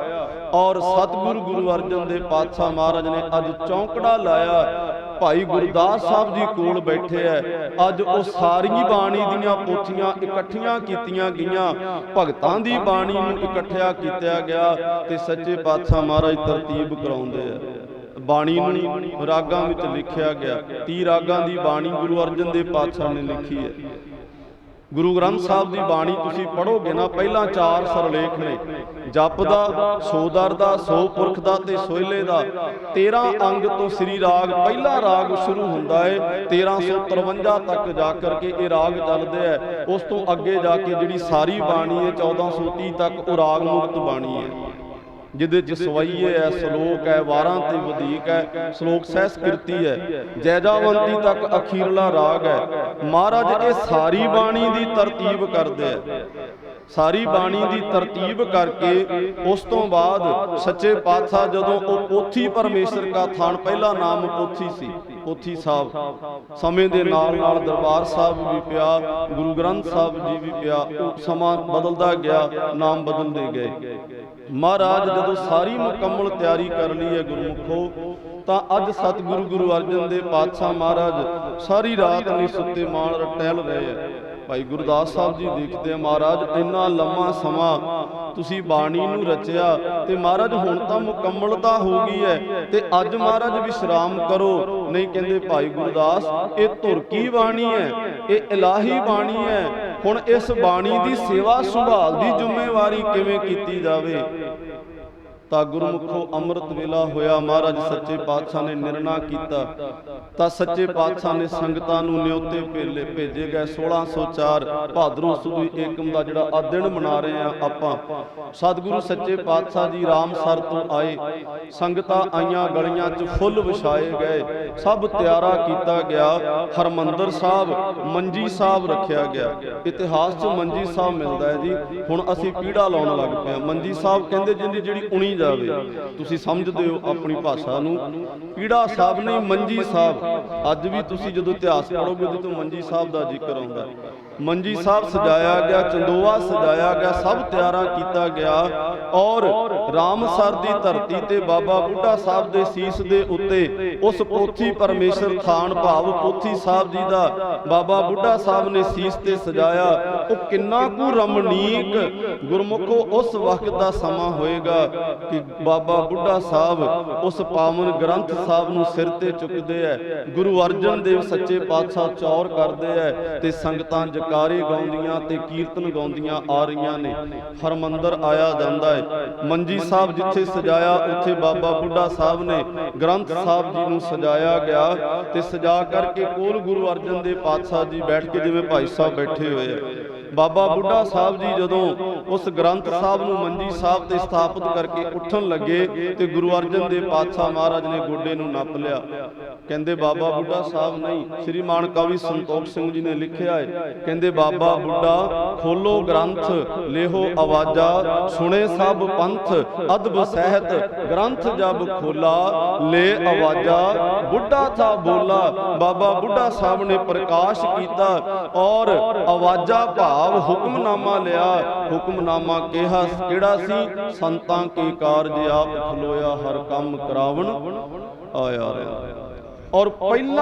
A: ਔਰ ਸਤਿਗੁਰੂ ਗੁਰੂ ਅਰਜਨ ਦੇਵ ਪਾਤਸ਼ਾਹ ਮਹਾਰਾਜ ਨੇ ਅੱਜ ਚੌਂਕੜਾ ਲਾਇਆ, ਭਾਈ ਗੁਰਦਾਸ ਸਾਹਿਬ ਜੀ ਕੋਲ ਬੈਠੇ ਐ। ਅੱਜ ਉਹ ਸਾਰੀ ਬਾਣੀ ਦੀਆਂ ਪੋਥੀਆਂ ਇਕੱਠੀਆਂ ਕੀਤੀਆਂ ਗਈਆਂ, ਭਗਤਾਂ ਦੀ ਬਾਣੀ ਨੂੰ ਇਕੱਠਿਆ ਕੀਤਾ ਗਿਆ ਤੇ ਸੱਚੇ ਪਾਤਸ਼ਾਹ ਮਹਾਰਾਜ ਤਰਤੀਬ ਕਰਾਉਂਦੇ ਆ। ਬਾਣੀ ਨੂੰ ਰਾਗਾਂ ਵਿੱਚ ਲਿਖਿਆ ਗਿਆ। 30 ਰਾਗਾਂ ਦੀ ਬਾਣੀ ਗੁਰੂ ਅਰਜਨ ਦੇਵ ਪਾਤਸ਼ਾਹ ਨੇ ਲਿਖੀ ਹੈ। ਗੁਰੂ ਗ੍ਰੰਥ ਸਾਹਿਬ ਦੀ ਬਾਣੀ ਤੁਸੀਂ ਪੜ੍ਹੋਗੇ ਨਾ, ਪਹਿਲਾਂ 4 ਸਰਲੇਖ ਨੇ, ਜਪ ਦਾ, ਸੋਦਰ ਦਾ, ਸੋ ਪੁਰਖ ਦਾ ਤੇ ਸੋਹਿਲੇ ਦਾ। 13 ਅੰਗ ਤੋਂ ਸ੍ਰੀ ਰਾਗ, ਪਹਿਲਾ ਰਾਗ ਸ਼ੁਰੂ ਹੁੰਦਾ ਹੈ 1353 ਤੱਕ ਜਾ ਕਰਕੇ ਇਹ ਰਾਗ ਚੱਲਦੇ ਹੈ। ਉਸ ਤੋਂ ਅੱਗੇ ਜਾ ਕੇ ਜਿਹੜੀ ਸਾਰੀ ਬਾਣੀ ਹੈ 1430 ਤੱਕ, ਉਹ ਰਾਗ ਮੁਕਤ ਬਾਣੀ ਹੈ, ਜਿਹਦੇ ਚ ਸਵਈਏ ਹੈ, ਸ਼ਲੋਕ ਹੈ, ਵਾਰਾਂ ਤੇ ਵਧੀਕ ਹੈ, ਸ਼ਲੋਕ ਸਹਿਸ ਕਿਰਤੀ ਹੈ, ਜੈਜਾਵੰਤੀ ਤੱਕ ਅਖੀਰਲਾ ਰਾਗ ਹੈ। ਮਹਾਰਾਜ ਇਹ ਸਾਰੀ ਬਾਣੀ ਦੀ ਤਰਤੀਬ ਕਰਦੇ ਆ। ਸਾਰੀ ਬਾਣੀ ਦੀ ਤਰਤੀਬ ਕਰਕੇ ਉਸ ਤੋਂ ਬਾਅਦ ਸੱਚੇ ਪਾਤਸ਼ਾਹ ਜਦੋਂ ਉਹ ਪੋਥੀ ਪਰਮੇਸ਼ਰ ਦਾ ਥਾਨ, ਪਹਿਲਾ ਨਾਮ ਪੋਥੀ ਸੀ, ਪੋਥੀ ਸਾਹਿਬ। ਸਮੇਂ ਦੇ ਨਾਲ ਨਾਲ ਦਰਬਾਰ ਸਾਹਿਬ ਵੀ ਪਿਆ, ਗੁਰੂ ਗ੍ਰੰਥ ਸਾਹਿਬ ਜੀ ਵੀ ਪਿਆ, ਉਹ ਸਮਾਂ ਬਦਲਦਾ ਗਿਆ, ਨਾਮ ਬਦਲਦੇ ਗਏ। ਮਹਾਰਾਜ ਜਦੋਂ ਸਾਰੀ ਮੁਕੰਮਲ ਤਿਆਰੀ ਕਰ ਲਈ ਹੈ ਗੁਰਮੁਖੋ, ਤਾਂ ਅੱਜ ਸਤਿਗੁਰੂ ਗੁਰੂ ਅਰਜਨ ਦੇਵ ਪਾਤਸ਼ਾਹ ਮਹਾਰਾਜ ਸਾਰੀ ਰਾਤ ਨਹੀਂ ਸੁੱਤੇ, ਮਾਣ ਟਹਿਲ ਰਹੇ ਹੈ। ਭਾਈ ਗੁਰਦਾਸ ਸਾਹਿਬ ਜੀ ਦੇਖਦੇ ਆ, ਮਹਾਰਾਜ ਇੰਨਾ ਲੰਮਾ ਸਮਾਂ ਤੁਸੀਂ ਬਾਣੀ ਨੂੰ ਰਚਿਆ ਤੇ ਮਹਾਰਾਜ ਹੁਣ ਤਾਂ ਮੁਕੰਮਲਤਾ ਹੋ ਗਈ ਹੈ ਤੇ ਅੱਜ ਮਹਾਰਾਜ ਵਿਸ਼ਰਾਮ ਕਰੋ। ਨਹੀਂ, ਕਹਿੰਦੇ ਭਾਈ ਗੁਰਦਾਸ ਇਹ ਧੁਰ ਕੀ ਬਾਣੀ ਹੈ, ਇਹ ਇਲਾਹੀ ਬਾਣੀ ਹੈ। ਹੁਣ ਇਸ ਬਾਣੀ ਦੀ ਸੇਵਾ ਸੰਭਾਲ ਦੀ ਜ਼ਿੰਮੇਵਾਰੀ ਕਿਵੇਂ ਕੀਤੀ ਜਾਵੇ। ਤਾਂ ਗੁਰਮੁਖੋ ਅੰਮ੍ਰਿਤ ਵੇਲਾ ਹੋਇਆ, ਮਹਾਰਾਜ ਸੱਚੇ ਪਾਤਸ਼ਾਹ ਨੇ ਨਿਰਣਾ ਕੀਤਾ। ਤਾਂ ਸੱਚੇ ਪਾਤਸ਼ਾਹ ਨੇ ਸੰਗਤਾਂ ਨੂੰ ਨਿਉਤੇ ਭੇਜੇ ਗਏ। 1604 ਭਾਦਰੋਂ ਸੁਦੀ ਏਕਮ ਦਾ ਜਿਹੜਾ ਆ ਦਿਨ ਮਨਾ ਰਹੇ ਆ ਆਪਾਂ, ਸਤਿਗੁਰੂ ਸੱਚੇ ਪਾਤਸ਼ਾਹ ਜੀ ਰਾਮਸਰ ਤੋਂ ਆਏ। ਸੰਗਤਾਂ ਆਈਆਂ, ਗਲੀਆਂ 'ਚ ਫੁੱਲ ਵਿਛਾਏ ਗਏ, ਸਭ ਤਿਆਰਾ ਕੀਤਾ ਗਿਆ। ਹਰਮੰਦਰ ਸਾਹਿਬ ਮੰਜੀ ਸਾਹਿਬ ਰੱਖਿਆ ਗਿਆ। ਇਤਿਹਾਸ 'ਚ ਮੰਜੀ ਸਾਹਿਬ ਮਿਲਦਾ ਹੈ ਜੀ। ਹੁਣ ਅਸੀਂ ਪੀੜਾ ਲਾਉਣ ਲੱਗ ਪਏ। ਮੰਜੀ ਸਾਹਿਬ ਕਹਿੰਦੇ ਜਿੰਦੀ ਜਿਹੜੀ ਉਣੀ ਜਾਵੇ। ਤੁਸੀਂ ਸਮਝਦੇ ਹੋ ਆਪਣੀ ਭਾਸ਼ਾ ਨੂੰ, ਪੀੜਾ ਸਾਹਿਬ ਨਹੀਂ ਮੰਜੀ ਸਾਹਿਬ। ਅੱਜ ਵੀ ਤੁਸੀਂ ਜਦੋਂ ਇਤਿਹਾਸ ਪੜ੍ਹੋਗੇ ਉਹਦੇ ਤੋਂ ਮੰਜੀ ਸਾਹਿਬ ਦਾ ਜ਼ਿਕਰ ਆਉਂਦਾ। ਮੰਜੀ ਸਾਹਿਬ ਸਜਾਇਆ ਗਿਆ, ਚੰਦੋਆ ਸਜਾਇਆ ਗਿਆ, ਸਭ ਤਿਆਰਾਂ ਕੀਤਾ ਗਿਆ। ਔਰ ਰਾਮਸਰ ਦੀ ਧਰਤੀ ਤੇ ਬਾਬਾ ਬੁੱਢਾ ਸਾਹਿਬ ਦੇ ਸੀਸ ਦੇ ਉੱਤੇ ਉਸ ਪੋਥੀ ਪਰਮੇਸ਼ਰ ਥਾਨ ਭਾਵ ਪੋਥੀ ਸਾਹਿਬ ਜੀ ਦਾ ਬਾਬਾ ਬੁੱਢਾ ਸਾਹਿਬ ਨੇ ਸੀਸ ਤੇ ਸਜਾਇਆ। ਉਹ ਕਿੰਨਾ ਕੁ ਰਮਣੀਕ ਗੁਰਮੁਖੋ ਉਸ ਵਕਤ ਦਾ ਸਮਾਂ ਹੋਏਗਾ ਕਿ ਬਾਬਾ ਬੁੱਢਾ ਸਾਹਿਬ ਉਸ ਪਾਵਨ ਗ੍ਰੰਥ ਸਾਹਿਬ ਨੂੰ ਸਿਰ ਤੇ ਚੁੱਕਦੇ ਐ, ਗੁਰੂ ਅਰਜਨ ਦੇਵ ਸੱਚੇ ਪਾਤਸ਼ਾਹ ਚੌਰ ਕਰਦੇ ਐ ਤੇ ਸੰਗਤਾਂ ਜਕਾਰੇ ਗਾਉਂਦੀਆਂ ਤੇ ਕੀਰਤਨ ਗਾਉਂਦੀਆਂ ਆ ਰਹੀਆਂ ਨੇ। ਹਰਮੰਦਰ ਆਇਆ ਜਾਂਦਾ ਹੈ। ਮੰਜੀ ਸਾਹਿਬ ਜਿੱਥੇ ਸਜਾਇਆ ਉੱਥੇ ਬਾਬਾ ਬੁੱਢਾ ਸਾਹਿਬ ਨੇ ਗ੍ਰੰਥ ਸਾਹਿਬ ਜੀ ਨੂੰ ਸਜਾਇਆ ਗਿਆ ਤੇ ਸਜਾ ਕਰਕੇ ਕੋਲ ਗੁਰੂ ਅਰਜਨ ਦੇਵ ਪਾਤਸ਼ਾਹ ਜੀ ਬੈਠ ਕੇ ਜਿਵੇਂ ਭਾਈ ਸਾਹਿਬ ਬੈਠੇ ਹੋਏ ਆ। ਬਾਬਾ ਬੁੱਢਾ ਸਾਹਿਬ ਜੀ ਜਦੋਂ ਉਸ ਗ੍ਰੰਥ ਸਾਹਿਬ ਨੂੰ ਮੰਜੀ ਸਾਹਿਬ ਤੇ ਸਥਾਪਿਤ ਕਰਕੇ ਉੱਠਣ ਲੱਗੇ ਤੇ ਗੁਰੂ ਅਰਜਨ ਦੇਵ ਪਾਤਸ਼ਾਹ ਮਹਾਰਾਜ ਨੇ ਗੋਡੇ ਨੂੰ ਨੱਪ ਲਿਆ। ਕਹਿੰਦੇ ਬਾਬਾ ਬੁੱਢਾ ਸਾਹਿਬ ਨਹੀਂ, ਸ੍ਰੀ ਮਾਨ ਕਵੀ ਸੰਤੋਖ ਸਿੰਘ ਜੀ ਨੇ ਲਿਖਿਆ ਹੈ, ਕਹਿੰਦੇ ਬਾਬਾ ਬੁੱਢਾ ਖੋਲੋ ਗ੍ਰੰਥ ਲੇਹੋ ਆਵਾਜ਼ਾ, ਸੁਣੇ ਸਭ ਪੰਥ ਅਦਬ ਸਹਿਤ ਗ੍ਰੰਥ ਜਬ ਖੋਲਾ, ਲੈ ਆਵਾਜ਼ਾ ਬੁੱਢਾ ਥਾ ਬੋਲਾ। ਬਾਬਾ ਬੁੱਢਾ ਸਾਹਿਬ ਨੇ ਪ੍ਰਕਾਸ਼ ਕੀਤਾ ਔਰ ਆਵਾਜ਼ਾ ਭਾਵ ਹੁਕਮਨਾਮਾ ਲਿਆ। ਹੁਕਮਨਾਮਾ ਕਿਹਾ ਕਿਹੜਾ ਸੀ? ਸੰਤਾਂ ਕੀ ਕਾਰਜ ਆਪ ਖਲੋਇਆ, ਹਰ ਕੰਮ ਕਰਾਵਣ ਆਇਆ ਰਿਹਾ। ਔਰ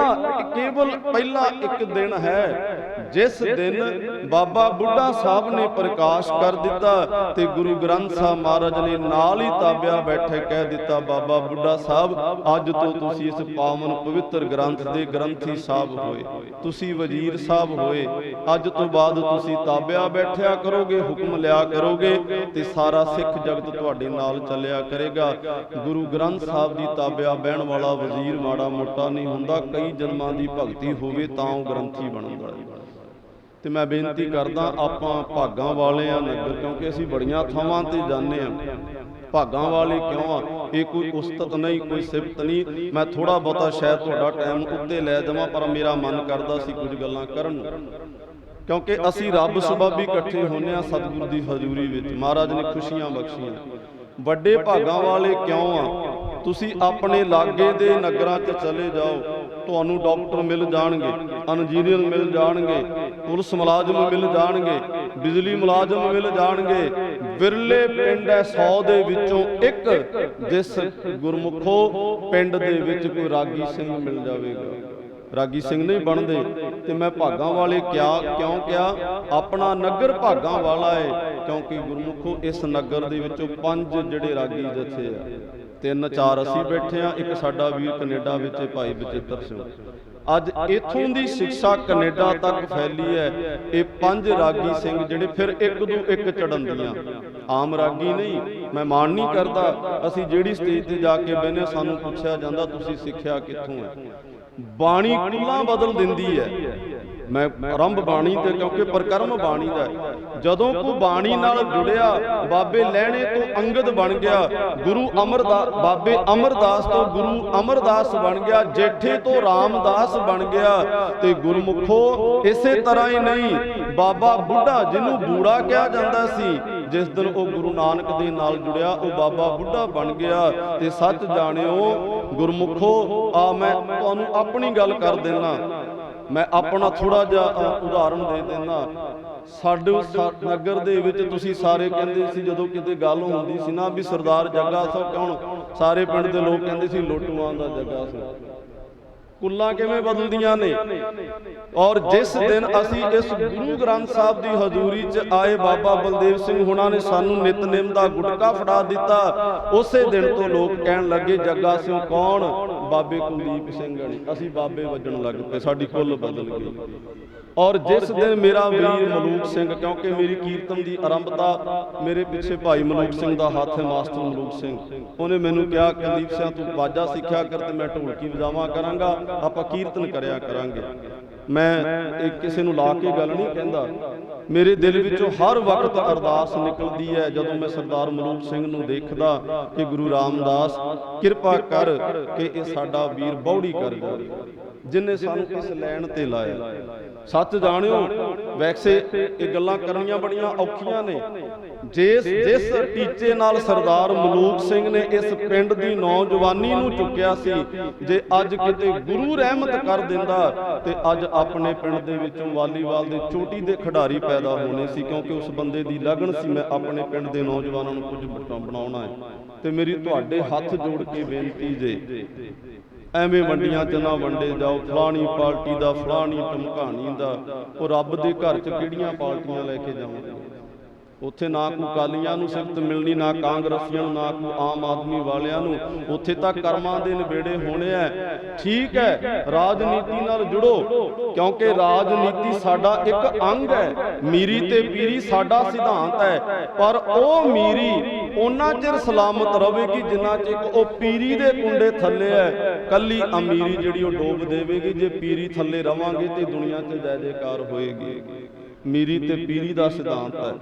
A: ਕੇਵਲ ਪਹਿਲਾ ਇੱਕ ਦਿਨ ਹੈ ਜਿਸ ਦਿਨ ਬਾਬਾ ਬੁੱਢਾ ਸਾਹਿਬ ਨੇ ਪ੍ਰਕਾਸ਼ ਕਰ ਦਿੱਤਾ ਤੇ ਗੁਰੂ ਗ੍ਰੰਥ ਸਾਹਿਬ ਮਹਾਰਾਜ ਨੇ ਨਾਲ ਹੀ ਤਾਬਿਆ ਬੈਠੇ ਕਹਿ ਦਿੱਤਾ, ਬਾਬਾ ਬੁੱਢਾ ਸਾਹਿਬ ਅੱਜ ਤੋਂ ਤੁਸੀਂ ਇਸ ਪਾਵਨ ਪਵਿੱਤਰ ਗ੍ਰੰਥ ਦੇ ਗ੍ਰੰਥੀ ਸਾਹਿਬ ਹੋਏ, ਤੁਸੀਂ ਵਜ਼ੀਰ ਸਾਹਿਬ ਹੋਏ। ਅੱਜ ਤੋਂ ਬਾਅਦ ਤੁਸੀਂ ਤਾਬਿਆ ਬੈਠਿਆ ਕਰੋਗੇ, ਹੁਕਮ ਲਿਆ ਕਰੋਗੇ ਤੇ ਸਾਰਾ ਸਿੱਖ ਜਗਤ ਤੁਹਾਡੇ ਨਾਲ ਚੱਲਿਆ ਕਰੇਗਾ। ਗੁਰੂ ਗ੍ਰੰਥ ਸਾਹਿਬ ਦੀ ਤਾਬਿਆ ਬਹਿਣ ਵਾਲਾ ਵਜ਼ੀਰ ਮਾੜਾ ਮੋਟਾ ਨਹੀਂ ਹੁੰਦਾ, ਕਈ ਜਨਮਾਂ ਦੀ ਭਗਤੀ ਹੋਵੇ ਤਾਂ ਉਹ ਗ੍ਰੰਥੀ ਬਣਦਾ। ਤੇ ਮੈਂ ਬੇਨਤੀ ਕਰਦਾ, ਆਪਾਂ ਭਾਗਾਂ ਵਾਲੇ ਆ ਨਗਰ, ਕਿਉਂਕਿ ਅਸੀਂ ਬੜੀਆਂ ਥਾਵਾਂ ਤੇ ਜਾਂਦੇ ਆ। ਭਾਗਾਂ ਵਾਲੇ ਕਿਉਂ ਆ? ਇਹ ਕੋਈ ਉਸਤਤ ਨਹੀਂ, ਕੋਈ ਸਿਫਤ ਨਹੀਂ। ਮੈਂ ਥੋੜਾ ਬਹੁਤਾ ਸ਼ਾਇਦ ਤੁਹਾਡਾ ਟਾਈਮ ਉੱਤੇ ਲੈ ਜਾਵਾਂ, ਪਰ ਮੇਰਾ ਮਨ ਕਰਦਾ ਸੀ ਕੁਝ ਗੱਲਾਂ ਕਰਨ ਨੂੰ, ਕਿਉਂਕਿ ਅਸੀਂ ਰੱਬ ਸਬੱਬੀ ਇਕੱਠੇ ਹੁੰਦੇ ਆ ਸਤਿਗੁਰੂ ਦੀ ਹਜ਼ੂਰੀ ਵਿੱਚ। ਮਹਾਰਾਜ ਨੇ ਖੁਸ਼ੀਆਂ ਬਖਸ਼ੀਆਂ। ਵੱਡੇ ਭਾਗਾਂ ਵਾਲੇ ਕਿਉਂ ਆ? ਤੁਸੀਂ ਆਪਣੇ ਲਾਗੇ ਦੇ ਨਗਰਾਂ 'ਚ ਚਲੇ ਜਾਓ, ਤੁਹਾਨੂੰ ਡਾਕਟਰ ਮਿਲ ਜਾਣਗੇ, ਇੰਜੀਨੀਅਰ ਮਿਲ ਜਾਣਗੇ, ਪੁਲਿਸ ਮੁਲਾਜ਼ਮ ਮਿਲ ਜਾਣਗੇ, ਬਿਜਲੀ ਮੁਲਾਜ਼ਮ ਮਿਲ ਜਾਣਗੇ। ਵਿਰਲੇ ਪਿੰਡ ਹੈ 100 ਦੇ ਵਿੱਚੋਂ ਇੱਕ ਜਿਸ ਗੁਰਮੁਖੋ ਪਿੰਡ ਦੇ ਵਿੱਚ ਕੋਈ ਰਾਗੀ ਸਿੰਘ ਮਿਲ ਜਾਵੇਗਾ। ਰਾਗੀ ਸਿੰਘ ਨਹੀਂ ਬਣਦੇ। ਤੇ ਮੈਂ ਭਾਗਾਂ ਵਾਲੇ ਕਿਉਂ ਕਿਹਾ? ਆਪਣਾ ਨਗਰ ਭਾਗਾਂ ਵਾਲਾ ਹੈ, ਕਿਉਂਕਿ ਗੁਰਮੁਖੋ ਇਸ ਨਗਰ ਦੇ ਵਿੱਚੋਂ 5 ਜਿਹੜੇ ਰਾਗੀ ਜਥੇ ਆ, 3-4 ਅਸੀਂ ਬੈਠੇ ਆ, ਇੱਕ ਸਾਡਾ ਵੀਰ ਕੈਨੇਡਾ ਵਿੱਚ ਭਾਈ ਬਚਿੱਤਰ ਸਿੰਘ। ਅੱਜ ਇਥੋਂ ਦੀ ਸਿੱਖਿਆ ਕੈਨੇਡਾ ਤੱਕ ਫੈਲੀ ਹੈ। ਇਹ 5 ਰਾਗੀ ਸਿੰਘ ਜਿਹੜੇ ਫਿਰ ਇੱਕ ਦੂ ਇੱਕ ਚੜੰਦੀਆਂ, ਆਮ ਰਾਗੀ ਨਹੀਂ। ਮੈਂ ਮਾਣ ਨਹੀਂ ਕਰਦਾ, ਅਸੀਂ ਜਿਹੜੀ ਸਟੇਜ ਤੇ ਜਾ ਕੇ ਬਹਿਨੇ ਸਾਨੂੰ ਪੁੱਛਿਆ ਜਾਂਦਾ ਤੁਸੀਂ ਸਿੱਖਿਆ ਕਿੱਥੋਂ ਹੈ। ਬਾਣੀ ਕੁੱਲਾਂ ਬਦਲ ਦਿੰਦੀ ਹੈ। ਮੈਂ ਆਰੰਭ ਬਾਣੀ ਤੇ, ਕਿਉਂਕਿ ਪ੍ਰਕਰਮ ਬਾਣੀ ਦਾ। ਜਦੋਂ ਕੋ ਬਾਣੀ ਨਾਲ ਜੁੜਿਆ, ਬਾਬੇ ਲਹਿਣੇ ਤੋਂ ਅੰਗਦ ਬਣ ਗਿਆ, ਗੁਰੂ ਅਮਰਦਾਸ, ਬਾਬੇ ਅਮਰਦਾਸ ਤੋਂ ਗੁਰੂ ਅਮਰਦਾਸ ਬਣ ਗਿਆ, ਜੇਠੇ ਤੋਂ ਰਾਮਦਾਸ ਬਣ ਗਿਆ। ਤੇ ਗੁਰਮੁਖੋ ਇਸੇ ਤਰ੍ਹਾਂ ਹੀ ਨਹੀਂ, ਬਾਬਾ ਬੁੱਢਾ ਜਿਹਨੂੰ ਬੂੜਾ ਕਿਹਾ ਜਾਂਦਾ ਸੀ, ਜਿਸ ਦਿਨ ਉਹ ਗੁਰੂ ਨਾਨਕ ਦੇ ਨਾਲ ਜੁੜਿਆ ਉਹ ਬਾਬਾ ਬੁੱਢਾ ਬਣ ਗਿਆ। ਤੇ ਸੱਚ ਜਾਣਿਓ ਗੁਰਮੁਖੋ, ਆ ਮੈਂ ਤੁਹਾਨੂੰ ਆਪਣੀ ਗੱਲ ਕਰ ਦੇਣਾ, ਮੈਂ ਆਪਣਾ ਥੋੜਾ ਜਿਹਾ ਉਦਾਹਰਣ ਦੇ ਦੇਣਾ। ਸਾਡੇ ਨਗਰ ਦੇ ਵਿੱਚ ਤੁਸੀਂ ਸਾਰੇ ਕਹਿੰਦੇ ਸੀ, ਜਦੋਂ ਕਿਤੇ ਗੱਲ ਹੁੰਦੀ ਸੀ ਨਾ ਵੀ ਸਰਦਾਰ ਜੱਗਾ ਸਿੰਘ, ਕੌਣ? ਸਾਰੇ ਪਿੰਡ ਦੇ ਲੋਕ ਕਹਿੰਦੇ ਸੀ ਲੋਟੂਆਂ ਦਾ ਜੱਗਾ ਸਿੰਘ। ਕੁੱਲਾਂ ਕਿਵੇਂ ਬਦਲਦੀਆਂ ਨੇ। ਔਰ ਜਿਸ ਦਿਨ ਅਸੀਂ ਇਸ ਗੁਰੂ ਗ੍ਰੰਥ ਸਾਹਿਬ ਦੀ ਹਜ਼ੂਰੀ 'ਚ ਆਏ, ਬਾਬਾ ਬਲਦੇਵ ਸਿੰਘ ਹੁਣਾਂ ਨੇ ਸਾਨੂੰ ਨਿਤਨੇਮ ਦਾ ਗੁਟਕਾ ਫੜਾ ਦਿੱਤਾ। ਉਸੇ ਦਿਨ ਤੋਂ ਲੋਕ ਕਹਿਣ ਲੱਗੇ ਜੱਗਾ ਸਿੰਘ ਕੌਣ? ਬਾਬੇ ਕੁਲਦੀਪ ਸਿੰਘ ਨੇ। ਅਸੀਂ ਬਾਬੇ ਵੱਜਣ ਲੱਗ ਪਏ, ਸਾਡੀ ਕੁੱਲ ਬਦਲ ਗਈ। ਔਰ ਜਿਸ ਦਿਨ ਮੇਰਾ ਵੀਰ ਮਲੂਕ ਸਿੰਘ, ਕਿਉਂਕਿ ਮੇਰੀ ਕੀਰਤਨ ਦੀ ਆਰੰਭਤਾ ਮੇਰੇ ਪਿੱਛੇ ਭਾਈ ਮਲੂਕ ਸਿੰਘ ਦਾ ਹੱਥ ਹੈ, ਮਾਸਟਰ ਮਲੂਕ ਸਿੰਘ, ਉਹਨੇ ਮੈਨੂੰ ਕਿਹਾ ਕੁਲਦੀਪ ਸਿੰਘ ਤੂੰ ਬਾਜਾ ਸਿੱਖਿਆ ਕਰ ਤੇ ਮੈਂ ਢੋਲਕੀ ਵਜਾਵਾਂ ਕਰਾਂਗਾ, ਆਪਾਂ ਕੀਰਤਨ ਕਰਿਆ ਕਰਾਂਗੇ। ਮੈਂ ਕਿਸੇ ਨੂੰ ਲਾ ਕੇ ਗੱਲ ਨਹੀਂ ਕਹਿੰਦਾ, ਮੇਰੇ ਦਿਲ ਵਿੱਚੋਂ ਹਰ ਵਕਤ ਅਰਦਾਸ ਨਿਕਲਦੀ ਹੈ ਜਦੋਂ ਮੈਂ ਸਰਦਾਰ ਮਲੂਕ ਸਿੰਘ ਨੂੰ ਦੇਖਦਾ ਕਿ ਗੁਰੂ ਰਾਮਦਾਸ ਕਿਰਪਾ ਕਰ ਕਿ ਇਹ ਸਾਡਾ ਵੀਰ ਬੌੜੀ ਕਰ ਜਾਵੇ। जिन्हें सानू इस लैन ते लाया। सच जाणियो वैसे ये गल्लां करनियां बड़ियां औखियां ने। जिस टीचे नाल सरदार मलूक सिंह ने इस पिंड दी नौजवानी नूं चुक्या सी, जे अज किते गुरु रहमत कर दिंदा ते अज अपने पिंड दे विचों वालीबाल दे चोटी दे खिडारी पैदा होने सी, क्योंकि उस बंदे दी लगन सी मैं अपने पिंड दे नौजवानां नूं कुछ बनाउणा है। ते मेरी तुहाडे हत्थ जोड़ के बेनती जे, ਐਵੇਂ ਵੰਡੀਆਂ ਚ ਨਾ ਵੰਡੇ ਜਾਓ, ਫਲਾਣੀ ਪਾਰਟੀ ਦਾ ਫਲਾਣੀ ਧਮਕਾਣੀ ਦਾ। ਉਹ ਰੱਬ ਦੇ ਘਰ ਚ ਕਿਹੜੀਆਂ ਪਾਰਟੀਆਂ ਲੈ ਕੇ ਜਾਵਾਂਗੇ? ਉੱਥੇ ਨਾ ਕੋਈ ਅਕਾਲੀਆਂ ਨੂੰ ਸਿਫਤ ਮਿਲਣੀ, ਨਾ ਕਾਂਗਰਸੀਆਂ ਨੂੰ, ਨਾ ਕੋਈ ਆਮ ਆਦਮੀ ਵਾਲਿਆਂ ਨੂੰ। ਉੱਥੇ ਤਾਂ ਕਰਮਾਂ ਦੇ ਨਿਬੇੜੇ ਹੋਣੇ ਐ। ਠੀਕ ਹੈ, ਰਾਜਨੀਤੀ ਨਾਲ ਜੁੜੋ, ਕਿਉਂਕਿ ਰਾਜਨੀਤੀ ਸਾਡਾ ਇੱਕ ਅੰਗ ਹੈ। ਮੀਰੀ ਤੇ ਪੀਰੀ ਸਾਡਾ ਸਿਧਾਂਤ ਹੈ, ਪਰ ਉਹ ਮੀਰੀ ਉਹਨਾਂ ਚਿਰ ਸਲਾਮਤ ਰਹੇਗੀ ਜਿੰਨਾ ਚਿਰ ਉਹ ਪੀਰੀ ਦੇ ਕੁੰਡੇ ਥੱਲੇ ਹੈ। ਕੱਲੀ ਅਮੀਰੀ ਜਿਹੜੀ ਉਹ ਡੋਬ ਦੇਵੇਗੀ। ਜੇ ਪੀਰੀ ਥੱਲੇ ਰਵਾਂਗੇ ਤੇ ਦੁਨੀਆ 'ਚ ਜੈ ਜੈਕਾਰ ਹੋਏਗੀ। ਮੀਰੀ ਤੇ ਪੀਰੀ ਦਾ ਸਿਧਾਂਤ ਹੈ।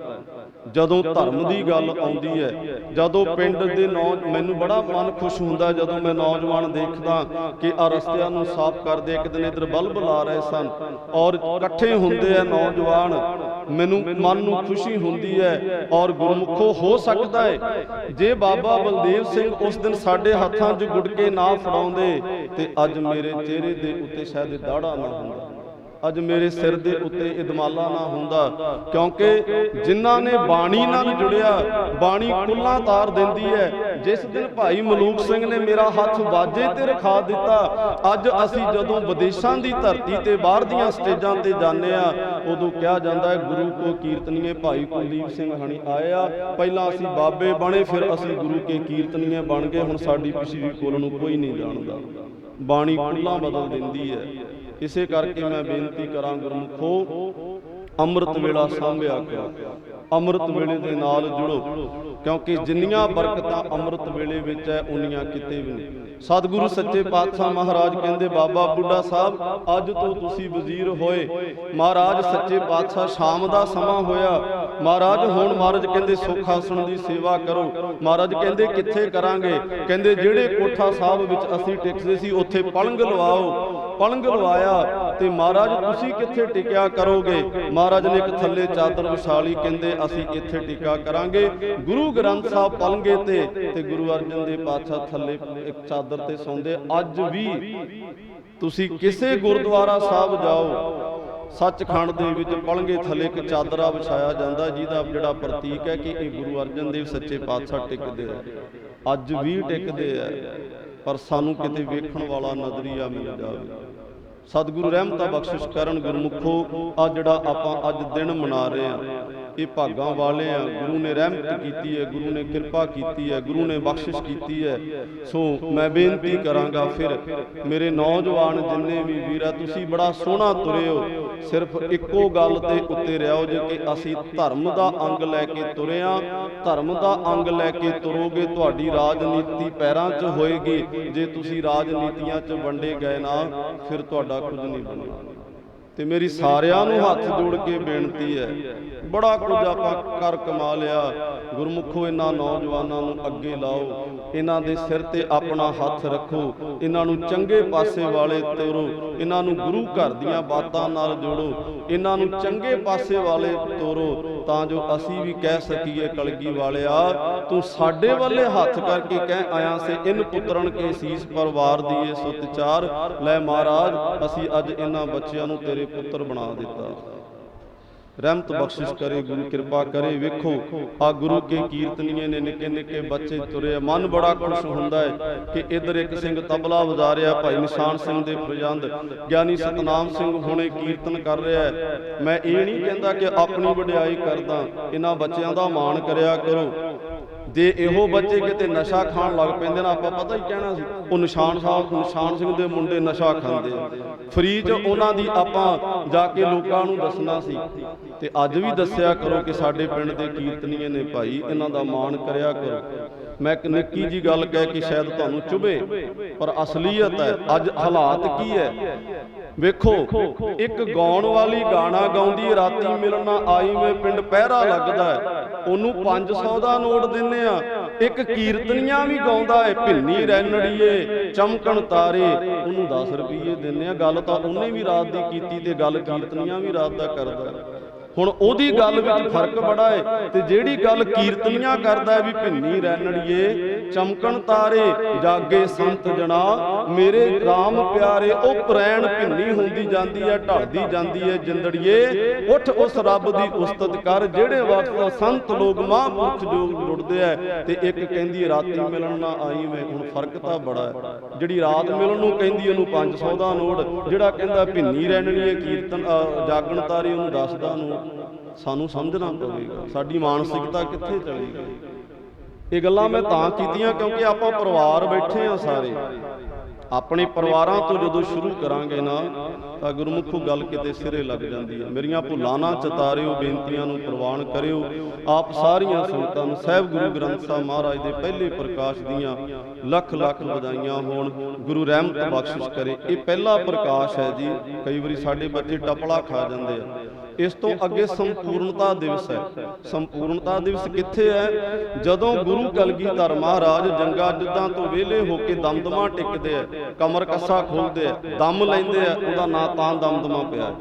A: ਜਦੋਂ ਧਰਮ ਦੀ ਗੱਲ ਆਉਂਦੀ ਹੈ, ਜਦੋਂ ਪਿੰਡ ਦੇ ਮੈਨੂੰ ਬੜਾ ਮਨ ਖੁਸ਼ ਹੁੰਦਾ ਜਦੋਂ ਮੈਂ ਨੌਜਵਾਨ ਦੇਖਦਾ ਕਿ ਆ ਰਸਤਿਆਂ ਨੂੰ ਸਾਫ਼ ਕਰਦੇ। ਇੱਕ ਦਿਨ ਇੱਧਰ ਬਲਬ ਲਾ ਰਹੇ ਸਨ ਔਰ ਇਕੱਠੇ ਹੁੰਦੇ ਆ ਨੌਜਵਾਨ, ਮੈਨੂੰ ਮਨ ਨੂੰ ਖੁਸ਼ੀ ਹੁੰਦੀ ਹੈ। ਔਰ ਗੁਰਮੁਖੋ ਹੋ ਸਕਦਾ ਹੈ ਜੇ ਬਾਬਾ ਬਲਦੇਵ ਸਿੰਘ ਉਸ ਦਿਨ ਸਾਡੇ ਹੱਥਾਂ 'ਚ ਗੁਟਕੇ ਨਾ ਫੜਾਉਂਦੇ ਤੇ ਅੱਜ ਮੇਰੇ ਚਿਹਰੇ ਦੇ ਉੱਤੇ ਸ਼ਾਇਦ ਦਾੜਾ ਨਾ ਹੁੰਦਾ, ਅੱਜ ਮੇਰੇ ਸਿਰ ਦੇ ਉੱਤੇ ਇਦਮਾਲਾ ਨਾ ਹੁੰਦਾ। ਕਿਉਂਕਿ ਜਿਨ੍ਹਾਂ ਨੇ ਬਾਣੀ ਨਾਲ ਜੁੜਿਆ, ਬਾਣੀ ਕੁੱਲਾਂ ਤਾਰ ਦਿੰਦੀ ਹੈ। ਜਿਸ ਦਿਨ ਭਾਈ ਮਲੂਕ ਸਿੰਘ ਨੇ ਮੇਰਾ ਹੱਥ ਵਾਜੇ ਤੇ ਰਖਾ ਦਿੱਤਾ, ਅੱਜ ਅਸੀਂ ਜਦੋਂ ਵਿਦੇਸ਼ਾਂ ਦੀ ਧਰਤੀ ਤੇ ਬਾਹਰ ਦੀਆਂ ਸਟੇਜਾਂ ਤੇ ਜਾਂਦੇ ਆ, ਉਦੋਂ ਕਿਹਾ ਜਾਂਦਾ ਹੈ ਗੁਰੂ ਕੋ ਕੀਰਤਨੀਏ ਭਾਈ ਕੁਲਦੀਪ ਸਿੰਘ ਹਣੀ ਆਏ ਆ। ਪਹਿਲਾਂ ਅਸੀਂ ਬਾਬੇ ਬਣੇ, ਫਿਰ ਅਸੀਂ ਗੁਰੂ ਕੇ ਕੀਰਤਨੀਏ ਬਣ ਗਏ। ਹੁਣ ਸਾਡੀ ਪਿਛਲੀ ਕੁਲ ਨੂੰ ਕੋਈ ਨਹੀਂ ਜਾਣਦਾ। ਬਾਣੀ ਕੁੱਲਾਂ ਬਦਲ ਦਿੰਦੀ ਹੈ। ਇਸੇ ਕਰਕੇ ਮੈਂ ਬੇਨਤੀ ਕਰਾਂ ਗੁਰਮੁਖੋ, ਅੰਮ੍ਰਿਤ ਵੇਲਾ ਸਾਂਭਿਆ ਕਰੋ, ਅੰਮ੍ਰਿਤ ਵੇਲੇ ਦੇ ਨਾਲ ਜੁੜੋ, ਕਿਉਂਕਿ ਜਿੰਨੀਆਂ ਬਰਕਤਾਂ ਅੰਮ੍ਰਿਤ ਵੇਲੇ ਵਿੱਚ ਹੈ ਉਨੀਆਂ ਕਿਤੇ ਵੀ ਨਹੀਂ। ਸਤਿਗੁਰੂ ਸੱਚੇ ਪਾਤਸ਼ਾਹ ਮਹਾਰਾਜ ਕਹਿੰਦੇ, ਬਾਬਾ ਬੁੱਢਾ ਸਾਹਿਬ ਅੱਜ ਤੋਂ ਤੁਸੀਂ ਵਜ਼ੀਰ ਹੋਏ। ਮਹਾਰਾਜ ਸੱਚੇ ਪਾਤਸ਼ਾਹ ਸ਼ਾਮ ਦਾ ਸਮਾਂ ਹੋਇਆ। ਮਹਾਰਾਜ ਹੁਣ ਮਹਾਰਾਜ ਕਹਿੰਦੇ ਸੁੱਖ ਆਸਣ ਦੀ ਸੇਵਾ ਕਰੋ। ਮਹਾਰਾਜ ਕਹਿੰਦੇ ਕਿੱਥੇ ਕਰਾਂਗੇ? ਕਹਿੰਦੇ ਜਿਹੜੇ ਕੋਠਾ ਸਾਹਿਬ ਵਿੱਚ ਅਸੀਂ ਟਿਕਦੇ ਸੀ ਉੱਥੇ ਪਲੰਗ ਲਵਾਓ। ਪਲੰਗ ਲਵਾਇਆ ਤੇ ਮਹਾਰਾਜ ਤੁਸੀਂ ਕਿੱਥੇ ਟਿਕਿਆ ਕਰੋਗੇ? ਮਹਾਰਾਜ ਨੇ ਇੱਕ ਥੱਲੇ ਚਾਦਰ ਵਿਛਾਲੀ, ਕਹਿੰਦੇ ਅਸੀਂ ਇੱਥੇ ਟਿਕਾ ਕਰਾਂਗੇ। ਗੁਰੂ ਗ੍ਰੰਥ ਸਾਹਿਬ ਪਲੰਗੇ ਤੇ ਗੁਰੂ ਅਰਜਨ ਦੇਵ ਪਾਤਸ਼ਾਹ ਥੱਲੇ ਇੱਕ ਚਾਦਰ ਤੇ ਸੌਂਦੇ। ਅੱਜ ਵੀ ਤੁਸੀਂ ਕਿਸੇ ਗੁਰਦੁਆਰਾ ਸਾਹਿਬ ਜਾਓ, ਸੱਚਖੰਡ ਦੇ ਵਿੱਚ ਪਲੰਗੇ ਥੱਲੇ ਇੱਕ ਚਾਦਰਾ ਵਿਛਾਇਆ ਜਾਂਦਾ, ਜਿਹਦਾ ਜਿਹੜਾ ਪ੍ਰਤੀਕ ਹੈ ਕਿ ਇਹ ਗੁਰੂ ਅਰਜਨ ਦੇਵ ਸੱਚੇ ਪਾਤਸ਼ਾਹ ਟਿਕਦੇ ਆ। ਅੱਜ ਵੀ ਟਿਕਦੇ ਆ, ਪਰ ਸਾਨੂੰ ਕਿਤੇ ਵੇਖਣ ਵਾਲਾ ਨਜ਼ਰੀਆ ਮਿਲ ਜਾਵੇ। ਸਤਿਗੁਰੂ ਰਹਿਮਤਾਂ ਬਖਸ਼ਿਸ਼ ਕਰਨ। ਗੁਰਮੁਖੋ ਆ ਜਿਹੜਾ ਆਪਾਂ ਅੱਜ ਦਿਨ ਮਨਾ ਰਹੇ ਆ, ਇਹ ਭਾਗਾਂ ਵਾਲੇ ਆ। ਗੁਰੂ ਨੇ ਰਹਿਮਤ ਕੀਤੀ ਹੈ, ਗੁਰੂ ਨੇ ਕਿਰਪਾ ਕੀਤੀ ਹੈ, ਗੁਰੂ ਨੇ ਬਖਸ਼ਿਸ਼ ਕੀਤੀ ਹੈ। ਸੋ ਮੈਂ ਬੇਨਤੀ ਕਰਾਂਗਾ ਫਿਰ ਮੇਰੇ ਨੌਜਵਾਨ ਜਿੰਨੇ ਵੀ ਵੀਰ ਆ, ਤੁਸੀਂ ਬੜਾ ਸੋਹਣਾ ਤੁਰੇ ਹੋ। ਸਿਰਫ ਇੱਕੋ ਗੱਲ ਤੇ ਉੱਤੇ ਰਹੋ ਜੇ ਕਿ ਅਸੀਂ ਧਰਮ ਦਾ ਅੰਗ ਲੈ ਕੇ ਤੁਰੇ ਆ। ਧਰਮ ਦਾ ਅੰਗ ਲੈ ਕੇ ਤੁਰੋਗੇ, ਤੁਹਾਡੀ ਰਾਜਨੀਤੀ ਪੈਰਾਂ 'ਚ ਹੋਏਗੀ। ਜੇ ਤੁਸੀਂ ਰਾਜਨੀਤੀਆਂ 'ਚ ਵੰਡੇ ਗਏ ਨਾ, ਫਿਰ ਤੁਹਾਡਾ ਕੁਝ ਨਹੀਂ ਬਣਨਾ। ਤੇ ਮੇਰੀ ਸਾਰਿਆਂ ਨੂੰ ਹੱਥ ਜੋੜ ਕੇ ਬੇਨਤੀ ਹੈ, ਬੜਾ ਕੁਝ ਆਪਾਂ ਕਰ ਕਮਾ ਲਿਆ। ਗੁਰਮੁਖੋ ਇਹਨਾਂ ਨੌਜਵਾਨਾਂ ਨੂੰ ਅੱਗੇ ਲਾਓ, ਇਹਨਾਂ ਦੇ ਸਿਰ ਤੇ ਆਪਣਾ ਹੱਥ ਰੱਖੋ, ਇਹਨਾਂ ਨੂੰ ਚੰਗੇ ਪਾਸੇ ਵਾਲੇ ਤੋਰੋ, ਇਹਨਾਂ ਨੂੰ ਗੁਰੂ ਘਰ ਦੀਆਂ ਬਾਤਾਂ ਨਾਲ ਜੋੜੋ, ਇਹਨਾਂ ਨੂੰ ਚੰਗੇ ਪਾਸੇ ਵਾਲੇ ਤੋਰੋ, ਤਾਂ ਜੋ ਅਸੀਂ ਵੀ ਕਹਿ ਸਕੀਏ ਕਲਗੀ ਵਾਲਿਆ ਤੂੰ ਸਾਡੇ ਵੱਲੇ ਹੱਥ ਕਰਕੇ ਕਹਿ ਆਇਆ ਸੇ ਇਨ ਪੁੱਤਰਨ ਕੇ ਸੀਸ ਪਰਵਾਰ ਦੀਏ ਸਤਿਚਾਰ। ਲੈ ਮਹਾਰਾਜ ਅਸੀਂ ਅੱਜ ਇਹਨਾਂ ਬੱਚਿਆਂ ਨੂੰ ਤੇਰੇ ਪੁੱਤਰ ਬਣਾ ਦਿੱਤਾ। ਰਹਿਮਤ ਬਖਸ਼ਿਸ਼ ਕਰੇ ਗੁਰੂ, ਕਿਰਪਾ ਕਰੇ। ਵੇਖੋ ਆ ਗੁਰੂ ਕੇ ਕੀਰਤਨੀਏ ਨੇ ਨਿੱਕੇ ਨਿੱਕੇ ਬੱਚੇ ਤੁਰੇ। ਮਨ ਬੜਾ ਖੁਸ਼ ਹੁੰਦਾ ਹੈ ਕਿ ਇੱਧਰ ਇੱਕ ਸਿੰਘ ਤਬਲਾ ਵਜਾ ਰਿਹਾ, ਭਾਈ ਨਿਸ਼ਾਨ ਸਿੰਘ ਦੇ ਪ੍ਰਜੰਦ, ਗਿਆਨੀ ਸਤਨਾਮ ਸਿੰਘ ਹੁਣੇ ਕੀਰਤਨ ਕਰ ਰਿਹਾ ਹੈ। ਮੈਂ ਇਹ ਨਹੀਂ ਕਹਿੰਦਾ ਕਿ ਆਪਣੀ ਵਡਿਆਈ ਕਰਦਾ, ਇਹਨਾਂ ਬੱਚਿਆਂ ਦਾ ਮਾਣ ਕਰਿਆ ਕਰੋ। ਜੇ ਇਹੋ ਬੱਚੇ ਕਿਤੇ ਨਸ਼ਾ ਖਾਣ ਲੱਗ ਪੈਂਦੇ ਨਾ, ਆਪਾਂ ਪਤਾ ਹੀ ਕਹਿਣਾ ਸੀ ਉਹ ਨਿਸ਼ਾਨ ਸਿੰਘ ਦੇ ਮੁੰਡੇ ਨਸ਼ਾ ਖਾਂਦੇ ਆ। ਫਰੀ 'ਚ ਉਹਨਾਂ ਦੀ ਆਪਾਂ ਜਾ ਕੇ ਲੋਕਾਂ ਨੂੰ ਦੱਸਣਾ ਸੀ। ਤੇ ਅੱਜ ਵੀ ਦੱਸਿਆ ਕਰੋ ਕਿ ਸਾਡੇ ਪਿੰਡ ਦੇ ਕੀਰਤਨੀਏ ਨੇ ਭਾਈ, ਇਹਨਾਂ ਦਾ ਮਾਣ ਕਰਿਆ ਕਰੋ। ਮੈਂ ਇੱਕ ਨਿੱਕੀ ਜੀ ਗੱਲ ਕਹਿ ਕੇ ਸ਼ਾਇਦ ਤੁਹਾਨੂੰ ਚੁਭੇ, ਪਰ ਅਸਲੀਅਤ ਹੈ। ਅੱਜ ਹਾਲਾਤ ਕੀ ਹੈ ਵੇਖੋ, ਇੱਕ ਗਾਉਣ ਵਾਲੀ ਗਾਣਾ ਗਾਉਂਦੀ, ਰਾਤੀ ਮਿਲਣਾ ਆਈ ਮੈਂ ਪਿੰਡ ਪਹਿਰਾ ਲੱਗਦਾ ਹੈ। ਉਹਨੂੰ 500 ਦਾ ਨੋਟ ਦਿੰਨੇ ਆ। ਇੱਕ ਕੀਰਤਨੀਆਂ ਵੀ ਗਾਉਂਦਾ ਏ, ਭਿੰਨੀ ਰੈਣੜੀਏ ਚਮਕਣ ਤਾਰੇ, ਉਹਨੂੰ 10 ਰੁਪਏ ਦਿੰਨੇ ਆ। ਗੱਲ ਤਾਂ ਉਹਨੇ ਵੀ ਰਾਤ ਦੀ ਕੀਤੀ ਤੇ ਗੱਲ ਕੀਰਤਨੀਆਂ ਵੀ ਰਾਤ ਦਾ ਕਰਦਾ। ਹੁਣ ਉਹਦੀ ਗੱਲ ਵਿੱਚ ਫਰਕ ਬੜਾ ਹੈ ਤੇ ਜਿਹੜੀ ਗੱਲ ਕੀਰਤਨੀਆਂ ਕਰਦਾ ਹੈ ਵੀ ਭਿੰਨੀ ਰੈਣੜੀਏ ਚਮਕਣ ਤਾਰੇ, ਜਾਗੇ ਸੰਤ ਜਣਾ ਮੇਰੇ RAM ਪਿਆਰੇ, ਉਹ ਪ੍ਰੈਣ ਭਿੰਨੀ ਹੁੰਦੀ ਜਾਂਦੀ ਹੈ, ਢਲਦੀ ਜਾਂਦੀ ਹੈ ਜਿੰਦੜੀਏ, ਉੱਠ ਉਸ ਰੱਬ ਦੀ ਉਸਤਤ ਕਰ ਜਿਹੜੇ ਵਕਤ ਸੰਤ ਲੋਕ ਮਹਾਂਪੁਰਖ ਜੋ ਜੁੜਦੇ ਆ। ਤੇ ਇੱਕ ਕਹਿੰਦੀ ਰਾਤੀ ਮਿਲਣ ਨਾ ਆਈ ਵੇ, ਹੁਣ ਫਰਕ ਤਾਂ ਬੜਾ ਹੈ। ਜਿਹੜੀ ਰਾਤ ਮਿਲਣ ਨੂੰ ਕਹਿੰਦੀ ਉਹਨੂੰ 500 ਦਾ ਨੋਟ, ਜਿਹੜਾ ਕਹਿੰਦਾ ਭਿੰਨੀ ਰੈਣੜੀਏ ਕੀਰਤਨ ਜਾਗਣ ਤਾਰੇ ਉਹਨੂੰ 10 ਦਾ ਨੋਟ। ਸਾਨੂੰ ਸਮਝਣਾ ਪਵੇਗਾ ਸਾਡੀ ਮਾਨਸਿਕਤਾ ਕਿੱਥੇ ਚਲੀ ਗਈ। ਇਹ ਗੱਲਾਂ ਮੈਂ ਤਾਂ ਕੀਤੀਆਂ ਕਿਉਂਕਿ ਆਪਾਂ ਪਰਿਵਾਰ ਬੈਠੇ ਆ ਸਾਰੇ। ਆਪਣੇ ਪਰਿਵਾਰਾਂ ਤੋਂ ਜਦੋਂ ਸ਼ੁਰੂ ਕਰਾਂਗੇ ਨਾ ਤਾਂ ਗੁਰਮੁਖੋ ਗੱਲ ਕਿਤੇ ਸਿਰੇ ਲੱਗ ਜਾਂਦੀ ਹੈ। ਮੇਰੀਆਂ ਭੁੱਲਾਂ ਨਾ ਚਤਾਰਿਓ, ਬੇਨਤੀਆਂ ਨੂੰ ਪ੍ਰਵਾਨ ਕਰਿਓ। ਆਪ ਸਾਰੀਆਂ ਸੰਗਤਾਂ ਨੂੰ ਸਾਹਿਬ ਗੁਰੂ ਗ੍ਰੰਥ ਸਾਹਿਬ ਮਹਾਰਾਜ ਦੇ ਪਹਿਲੇ ਪ੍ਰਕਾਸ਼ ਦੀਆਂ ਲੱਖ ਲੱਖ ਵਧਾਈਆਂ ਹੋਣ। ਗੁਰੂ ਰਹਿਮਤ ਬਖਸ਼ਿਸ਼ ਕਰੇ। ਇਹ ਪਹਿਲਾ ਪ੍ਰਕਾਸ਼ ਹੈ ਜੀ। ਕਈ ਵਾਰੀ ਸਾਡੇ ਬੱਚੇ ਟਪਲਾ ਖਾ ਜਾਂਦੇ ਆ। ਇਸ ਤੋਂ ਅੱਗੇ ਸੰਪੂਰਨਤਾ ਦਿਵਸ ਹੈ। ਸੰਪੂਰਨਤਾ ਦਿਵਸ ਕਿੱਥੇ ਹੈ? ਜਦੋਂ ਗੁਰੂ ਕਲਗੀਧਰ ਮਹਾਰਾਜ ਜੰਗਾਂ ਜੁੱਧਾਂ ਤੋਂ ਵਿਹਲੇ ਹੋ ਕੇ ਦਮਦਮਾ ਟਿਕਦੇ ਆ, ਕਮਰ ਕੱਸਾ ਖੋਲਦੇ ਆ, ਦਮ ਲੈਂਦੇ ਆ, ਉਹਦਾ ਨਾਂ ਤਾਂ ਦਮਦਮਾ ਪਿਆ।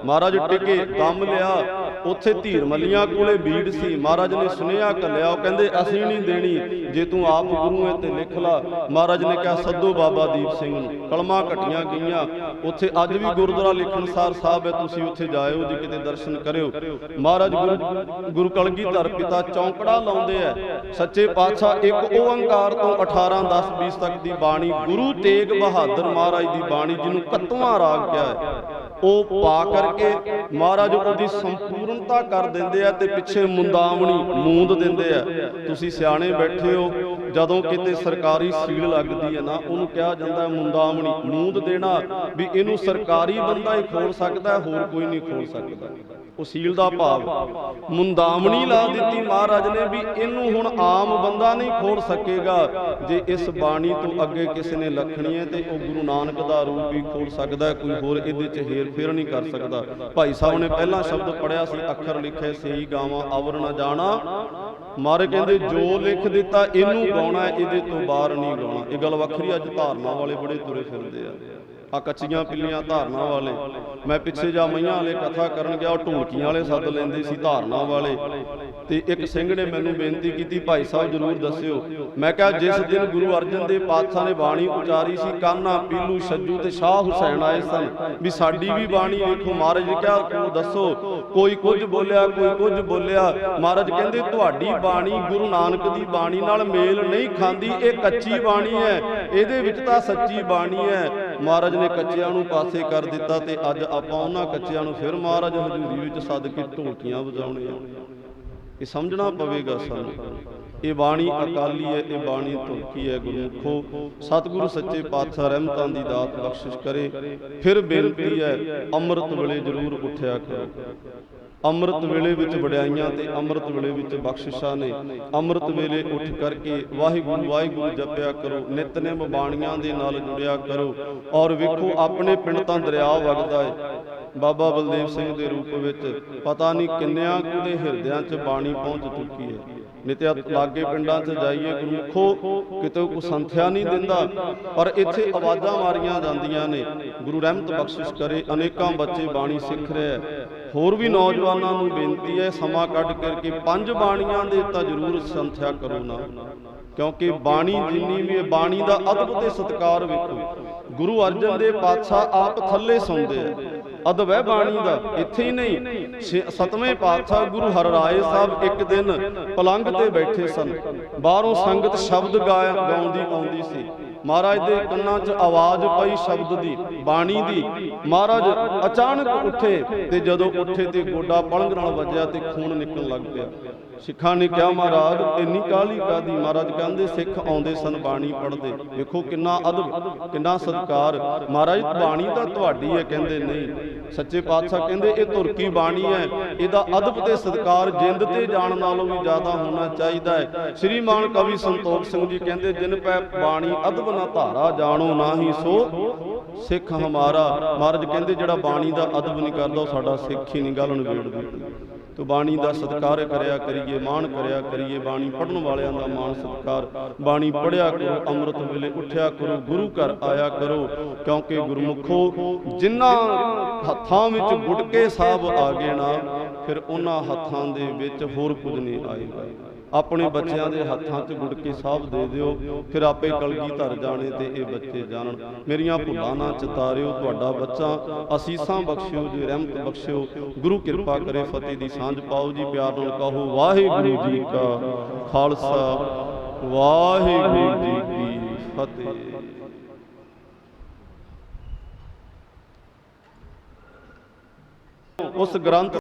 A: ਮਹਾਰਾਜ ਟਿਕੇ, ਦਮ ਲਿਆ। ਉੱਥੇ ਧੀਰ ਮੱਲੀਆਂ ਕੋਲੇ ਬੀੜ ਸੀ। ਮਹਾਰਾਜ ਨੇ ਸੁਨੇਹਾ ਘੱਲਿਆ, ਉਹ ਕਹਿੰਦੇ ਅਸੀਂ ਨਹੀਂ ਦੇਣੀ, ਜੇ ਤੂੰ ਆਪ ਗੁਰੂ ਹੈ ਤੇ ਲਿਖ ਲਾ। ਮਹਾਰਾਜ ਨੇ ਕਿਹਾ ਸੱਦੋ ਬਾਬਾ ਦੀਪ ਸਿੰਘ ਨੂੰ। ਕਲਮਾਂ ਘਟੀਆਂ ਗਈਆਂ। ਉੱਥੇ ਅੱਜ ਵੀ ਗੁਰਦੁਆਰਾ ਲਿਖਣਸਾਰ ਸਾਹਿਬ ਹੈ, ਤੁਸੀਂ ਉੱਥੇ ਜਾਇਓ ਜੀ, ਕਿਤੇ ਦਰਸ਼ਨ ਕਰਿਓ। ਮਹਾਰਾਜ ਗੁਰੂ ਕਲਗੀਧਰ ਪਿਤਾ ਚੌਂਕੜਾ ਲਾਉਂਦੇ ਆ। ਸੱਚੇ ਪਾਤਸ਼ਾਹ ਇੱਕ ਓੰਕਾਰ ਤੋਂ 18 10 20 ਤੱਕ ਦੀ ਬਾਣੀ, ਗੁਰੂ ਤੇਗ ਬਹਾਦਰ ਮਹਾਰਾਜ ਦੀ ਬਾਣੀ, ਜਿਹਨੂੰ 31ਵਾਂ ਰਾਗ ਕਿਹਾ ਹੈ, ਉਹ ਪਾ ਕਰਕੇ ਮਹਾਰਾਜ ਉਹਦੀ ਸੰਪੂਰਨਤਾ ਕਰ ਦਿੰਦੇ ਆ ਤੇ ਪਿੱਛੇ ਮੁੰਦਾਵਣੀ ਮੂੰਦ ਦਿੰਦੇ ਆ। ਤੁਸੀਂ ਸਿਆਣੇ ਬੈਠੇ ਹੋ, ਜਦੋਂ ਕਿਤੇ ਸਰਕਾਰੀ ਸੀਲ ਲੱਗਦੀ ਹੈ ਨਾ, ਉਹਨੂੰ ਕਿਹਾ ਜਾਂਦਾ ਮੁੰਦਾਵਣੀ, ਮੂੰਦ ਦੇਣਾ ਵੀ ਇਹਨੂੰ ਸਰਕਾਰੀ ਬੰਦਾ ਹੀ ਖੋਲ ਸਕਦਾ, ਹੋਰ ਕੋਈ ਨਹੀਂ ਖੋਲ ਸਕਦਾ। ਉਹ ਸੀਲ ਦਾ ਭਾਵ ਮੁੰਦਾਵਣੀ ਲਾ ਦਿੱਤੀ ਮਹਾਰਾਜ ਨੇ ਵੀ ਇਹਨੂੰ ਹੁਣ ਆਮ ਬੰਦਾ ਨਹੀਂ ਖੋਲ ਸਕੇਗਾ। ਜੇ ਇਸ ਬਾਣੀ ਤੋਂ ਅੱਗੇ ਕਿਸੇ ਨੇ ਲੱਖਣੀ ਹੈ ਤੇ ਉਹ ਗੁਰੂ ਨਾਨਕ ਦਾ ਰੂਪ ਵੀ ਖੋਲ ਸਕਦਾ, ਕੋਈ ਹੋਰ ਇਹਦੇ 'ਚ ਹੇਰ ਫੇਰ ਨਹੀਂ ਕਰ ਸਕਦਾ। ਭਾਈ ਸਾਹਿਬ ਨੇ ਪਹਿਲਾ ਸ਼ਬਦ ਪੜਿਆ ਸੀ, ਅੱਖਰ ਲਿਖੇ ਸਹੀ ਗਾਵਾਂ ਅਵਰ ਨਾ ਜਾਣਾ। ਮਾਰੇ ਕਹਿੰਦੇ ਜੋ ਲਿਖ ਦਿੱਤਾ ਇਹਨੂੰ ਗਾਉਣਾ, ਇਹਦੇ ਤੋਂ ਬਾਹਰ ਨਹੀਂ ਗਾਉਣਾ। ਇਹ ਗੱਲ ਵੱਖਰੀ। ਅੱਜ ਧਾਰਨਾ ਵਾਲੇ ਬੜੇ ਤੁਰੇ ਫਿਰਦੇ ਆ ਕੱਚੀਆਂ ਪਿੱਲੀਆਂ ਧਾਰਨਾ ਵਾਲੇ। ਮੈਂ ਪਿੱਛੇ ਜਾ ਮਈਆਂ ਵਾਲੇ ਕਥਾ ਕਰਨ ਗਿਆ, ਉਹ ਢੋਲਕੀਆਂ ਵਾਲੇ ਸੱਦ ਲੈਂਦੇ ਸੀ ਧਾਰਨਾ ਵਾਲੇ। ਤੇ ਇੱਕ ਸਿੰਘ ਨੇ ਮੈਨੂੰ ਬੇਨਤੀ ਕੀਤੀ, ਭਾਈ ਸਾਹਿਬ ਜ਼ਰੂਰ ਦੱਸਿਓ। ਮੈਂ ਕਿਹਾ ਜਿਸ ਦਿਨ ਗੁਰੂ ਅਰਜਨ ਦੇਵ ਪਾਤਸ਼ਾਹ ਨੇ ਬਾਣੀ ਉਚਾਰੀ ਸੀ, ਕਾਨਾ ਪੀਲੂ ਛੱਜੂ ਤੇ ਸ਼ਾਹ ਹੁਸੈਨ ਆਏ ਸਨ ਵੀ ਸਾਡੀ ਵੀ ਬਾਣੀ ਵੇਖੋ। ਮਹਾਰਾਜ ਨੇ ਕਿਹਾ ਤੂੰ ਦੱਸੋ। ਕੋਈ ਕੁਝ ਬੋਲਿਆ, ਕੋਈ ਕੁਝ ਬੋਲਿਆ। ਮਹਾਰਾਜ ਕਹਿੰਦੇ ਤੁਹਾਡੀ ਬਾਣੀ ਗੁਰੂ ਨਾਨਕ ਦੀ ਬਾਣੀ ਨਾਲ ਮੇਲ ਨਹੀਂ ਖਾਂਦੀ, ਇਹ ਕੱਚੀ ਬਾਣੀ ਹੈ, ਇਹਦੇ ਵਿੱਚ ਤਾਂ ਸੱਚੀ ਬਾਣੀ ਹੈ। ਮਹਾਰਾਜ ਨੇ ਕੱਚਿਆਂ ਨੂੰ ਪਾਸੇ ਕਰ ਦਿੱਤਾ ਤੇ ਅੱਜ ਆਪਾਂ ਉਹਨਾਂ ਕੱਚਿਆਂ ਨੂੰ ਫਿਰ ਮਹਾਰਾਜ ਹਜ਼ੂਰੀ ਵਿੱਚ ਸੱਦ ਕੇ ਢੋਲਕੀਆਂ ਵਜਾਉਣੀਆਂ। ਇਹ ਸਮਝਣਾ ਪਵੇਗਾ ਸਾਨੂੰ। ਇਹ ਬਾਣੀ ਅਕਾਲੀ ਹੈ, ਇਹ ਬਾਣੀ ਢੋਲਕੀ ਹੈ। ਗੁਰਮੁਖੋ ਸਤਿਗੁਰੂ ਸੱਚੇ ਪਾਤਸ਼ਾਹ ਰਹਿਮਤਾਂ ਦੀ ਦਾਤ ਬਖਸ਼ਿਸ਼ ਕਰੇ। ਫਿਰ ਬੇਨਤੀ ਹੈ, ਅੰਮ੍ਰਿਤ ਵੇਲੇ ਜ਼ਰੂਰ ਉੱਠਿਆ ਕਰੋ। ਅੰਮ੍ਰਿਤ ਵੇਲੇ ਵਿੱਚ ਵਡਿਆਈਆਂ ਤੇ ਅੰਮ੍ਰਿਤ ਵੇਲੇ ਵਿੱਚ ਬਖਸ਼ਿਸ਼ਾਂ ਨੇ। ਅੰਮ੍ਰਿਤ ਵੇਲੇ ਉੱਠ ਕਰਕੇ ਵਾਹਿਗੁਰੂ ਵਾਹਿਗੁਰੂ ਜਪਿਆ ਕਰੋ, ਨਿਤਨੇਮ ਬਾਣੀਆਂ ਦੇ ਨਾਲ ਜੁੜਿਆ ਕਰੋ। ਔਰ ਵੇਖੋ ਆਪਣੇ ਪਿੰਡ ਤਾਂ ਦਰਿਆ ਵਗਦਾ ਹੈ। ਬਾਬਾ ਬਲਦੇਵ ਸਿੰਘ ਦੇ ਰੂਪ ਵਿੱਚ ਪਤਾ ਨਹੀਂ ਕਿੰਨਿਆਂ ਕੁ ਦੇ ਹਿਰਦਿਆਂ 'ਚ ਬਾਣੀ ਪਹੁੰਚ ਚੁੱਕੀ ਹੈ। ਨਿਤਿਆ ਲਾਗੇ ਪਿੰਡਾਂ 'ਚ ਜਾਈਏ ਗੁਰਮੁਖੋ, ਕਿਤੇ ਕੋਈ ਸੰਥਿਆ ਨਹੀਂ ਦਿੰਦਾ, ਪਰ ਇੱਥੇ ਆਵਾਜ਼ਾਂ ਮਾਰੀਆਂ ਜਾਂਦੀਆਂ ਨੇ। ਗੁਰੂ ਰਹਿਮਤ ਬਖਸ਼ਿਸ਼ ਕਰੇ, ਅਨੇਕਾਂ ਬੱਚੇ ਬਾਣੀ ਸਿੱਖ ਰਹੇ। ਹੋਰ ਵੀ ਨੌਜਵਾਨਾਂ ਨੂੰ ਬੇਨਤੀ ਹੈ, ਸਮਾਂ ਕੱਢ ਕਰਕੇ 5 ਬਾਣੀਆਂ ਦੇ ਤਾਂ ਜ਼ਰੂਰ ਸੰਥਿਆ ਕਰੋ ਨਾ, ਕਿਉਂਕਿ ਬਾਣੀ ਜਿੰਨੀ ਵੀ ਬਾਣੀ ਦਾ ਅਦਬ ਤੇ ਸਤਿਕਾਰ ਵੇਖੋ। ਗੁਰੂ ਅਰਜਨ ਦੇਵ ਪਾਤਸ਼ਾਹ ਆਪ ਥੱਲੇ ਸੌਂਦੇ ਆ, ਅਦਬ ਹੈ ਬਾਣੀ ਦਾ। ਇੱਥੇ ਹੀ ਨਹੀਂ, 7ਵੇਂ ਪਾਤਸ਼ਾਹ ਗੁਰੂ ਹਰਿਰਾਏ ਸਾਹਿਬ ਇੱਕ ਦਿਨ ਪਲੰਘ ਤੇ ਬੈਠੇ ਸਨ। ਬਾਹਰੋਂ ਸੰਗਤ ਸ਼ਬਦ ਗਾਉਂਦੀ ਆਉਂਦੀ ਸੀ। ਮਹਾਰਾਜ ਦੇ ਕੰਨਾਂ 'ਚ ਆਵਾਜ਼ ਪਈ ਸ਼ਬਦ ਦੀ, ਬਾਣੀ ਦੀ। ਮਹਾਰਾਜ ਅਚਾਨਕ ਉੱਠੇ ਤੇ ਜਦੋਂ ਉੱਠੇ ਤੇ ਗੋਡਾ ਪਲੰਘ ਨਾਲ ਵੱਜਿਆ ਤੇ ਖੂਨ ਨਿਕਲਣ ਲੱਗ ਪਿਆ। ਸਿੱਖਾਂ ਨੇ ਕਿਹਾ ਮਹਾਰਾਜ ਇੰਨੀ ਕਾਹਲੀ ਕਾਹਦੀ? ਮਹਾਰਾਜ ਕਹਿੰਦੇ ਸਿੱਖ ਆਉਂਦੇ ਸਨ ਬਾਣੀ ਪੜ੍ਹਦੇ। ਵੇਖੋ ਕਿੰਨਾ ਅਦਬ, ਕਿੰਨਾ ਸਤਿਕਾਰ। ਮਹਾਰਾਜ ਬਾਣੀ ਤਾਂ ਤੁਹਾਡੀ ਹੈ। ਕਹਿੰਦੇ ਨਹੀਂ। ਸੱਚੇ ਪਾਤਸ਼ਾਹ ਕਹਿੰਦੇ ਇਹ ਧੁਰਕੀ ਬਾਣੀ ਹੈ, ਇਹਦਾ ਅਦਬ ਤੇ ਸਤਿਕਾਰ ਜਿੰਦ ਤੇ ਜਾਣ ਨਾਲੋਂ ਵੀ ਜ਼ਿਆਦਾ ਹੋਣਾ ਚਾਹੀਦਾ ਹੈ। ਸ਼੍ਰੀਮਾਨ ਕਵੀ ਸੰਤੋਖ ਸਿੰਘ ਜੀ ਕਹਿੰਦੇ ਜਿਨ ਪੈ ਬਾਣੀ ਅਦਬ ਨਾ ਧਾਰਾ ਜਾਣੋ ਨਾਹੀ ਸੋ ਸਿੱਖ ਹਮਾਰਾ। ਮਹਾਰਾਜ ਕਹਿੰਦੇ ਜਿਹੜਾ ਬਾਣੀ ਦਾ ਅਦਬ ਨਹੀਂ ਕਰਦਾ ਉਹ ਸਾਡਾ ਸਿੱਖ ਹੀ ਨਹੀਂ। ਗੱਲ ਨਿਬੇੜ ਦਿੱਤੀ। ਤੋ ਬਾਣੀ ਦਾ ਸਤਿਕਾਰ ਕਰਿਆ ਕਰੀਏ, ਮਾਣ ਕਰਿਆ ਕਰੀਏ, ਬਾਣੀ ਪੜ੍ਹਨ ਵਾਲਿਆਂ ਦਾ ਮਾਣ ਸਤਿਕਾਰ। ਬਾਣੀ ਪੜ੍ਹਿਆ ਕਰੋ, ਅੰਮ੍ਰਿਤ ਵੇਲੇ ਉੱਠਿਆ ਕਰੋ, ਗੁਰੂ ਘਰ ਆਇਆ ਕਰੋ, ਕਿਉਂਕਿ ਗੁਰਮੁਖੋ ਜਿਨ੍ਹਾਂ ਹੱਥਾਂ ਵਿੱਚ ਗੁਟਕੇ ਸਾਹਿਬ ਆ ਗਏ ਨਾ, ਫਿਰ ਉਹਨਾਂ ਹੱਥਾਂ ਦੇ ਵਿੱਚ ਹੋਰ ਕੁਝ ਨਹੀਂ ਆਏਗਾ। ਆਪਣੇ ਬੱਚਿਆਂ ਦੇ ਹੱਥਾਂ 'ਚ ਗੁਟਕੇ ਸਾਹਿਬ ਦੇ ਦਿਓ, ਫਿਰ ਆਪੇ ਕਲਗੀਧਰ ਜਾਣੇ ਤੇ ਇਹ ਬੱਚੇ ਜਾਣਨ। ਮੇਰੀਆਂ ਭੁੱਲਾਂ ਨਾ ਚਿਤਾਰਿਓ, ਤੁਹਾਡਾ ਬੱਚਾ ਅਸੀਸਾਂ ਬਖਸ਼ਿਓ ਜੀ, ਰਹਿਮਤ ਬਖਸ਼ਿਓ। ਗੁਰੂ ਕਿਰਪਾ ਕਰੇ, ਫਤਿਹ ਦੀ ਸਾਂਝ ਪਾਓ ਜੀ। ਪਿਆਰ ਨਾਲ ਕਹੋ ਵਾਹਿਗੁਰੂ ਜੀ ਕਾ ਖਾਲਸਾ, ਵਾਹਿਗੁਰੂ ਜੀ ਕੀ ਫਤਿਹ। ਉਸ ਗ੍ਰੰਥ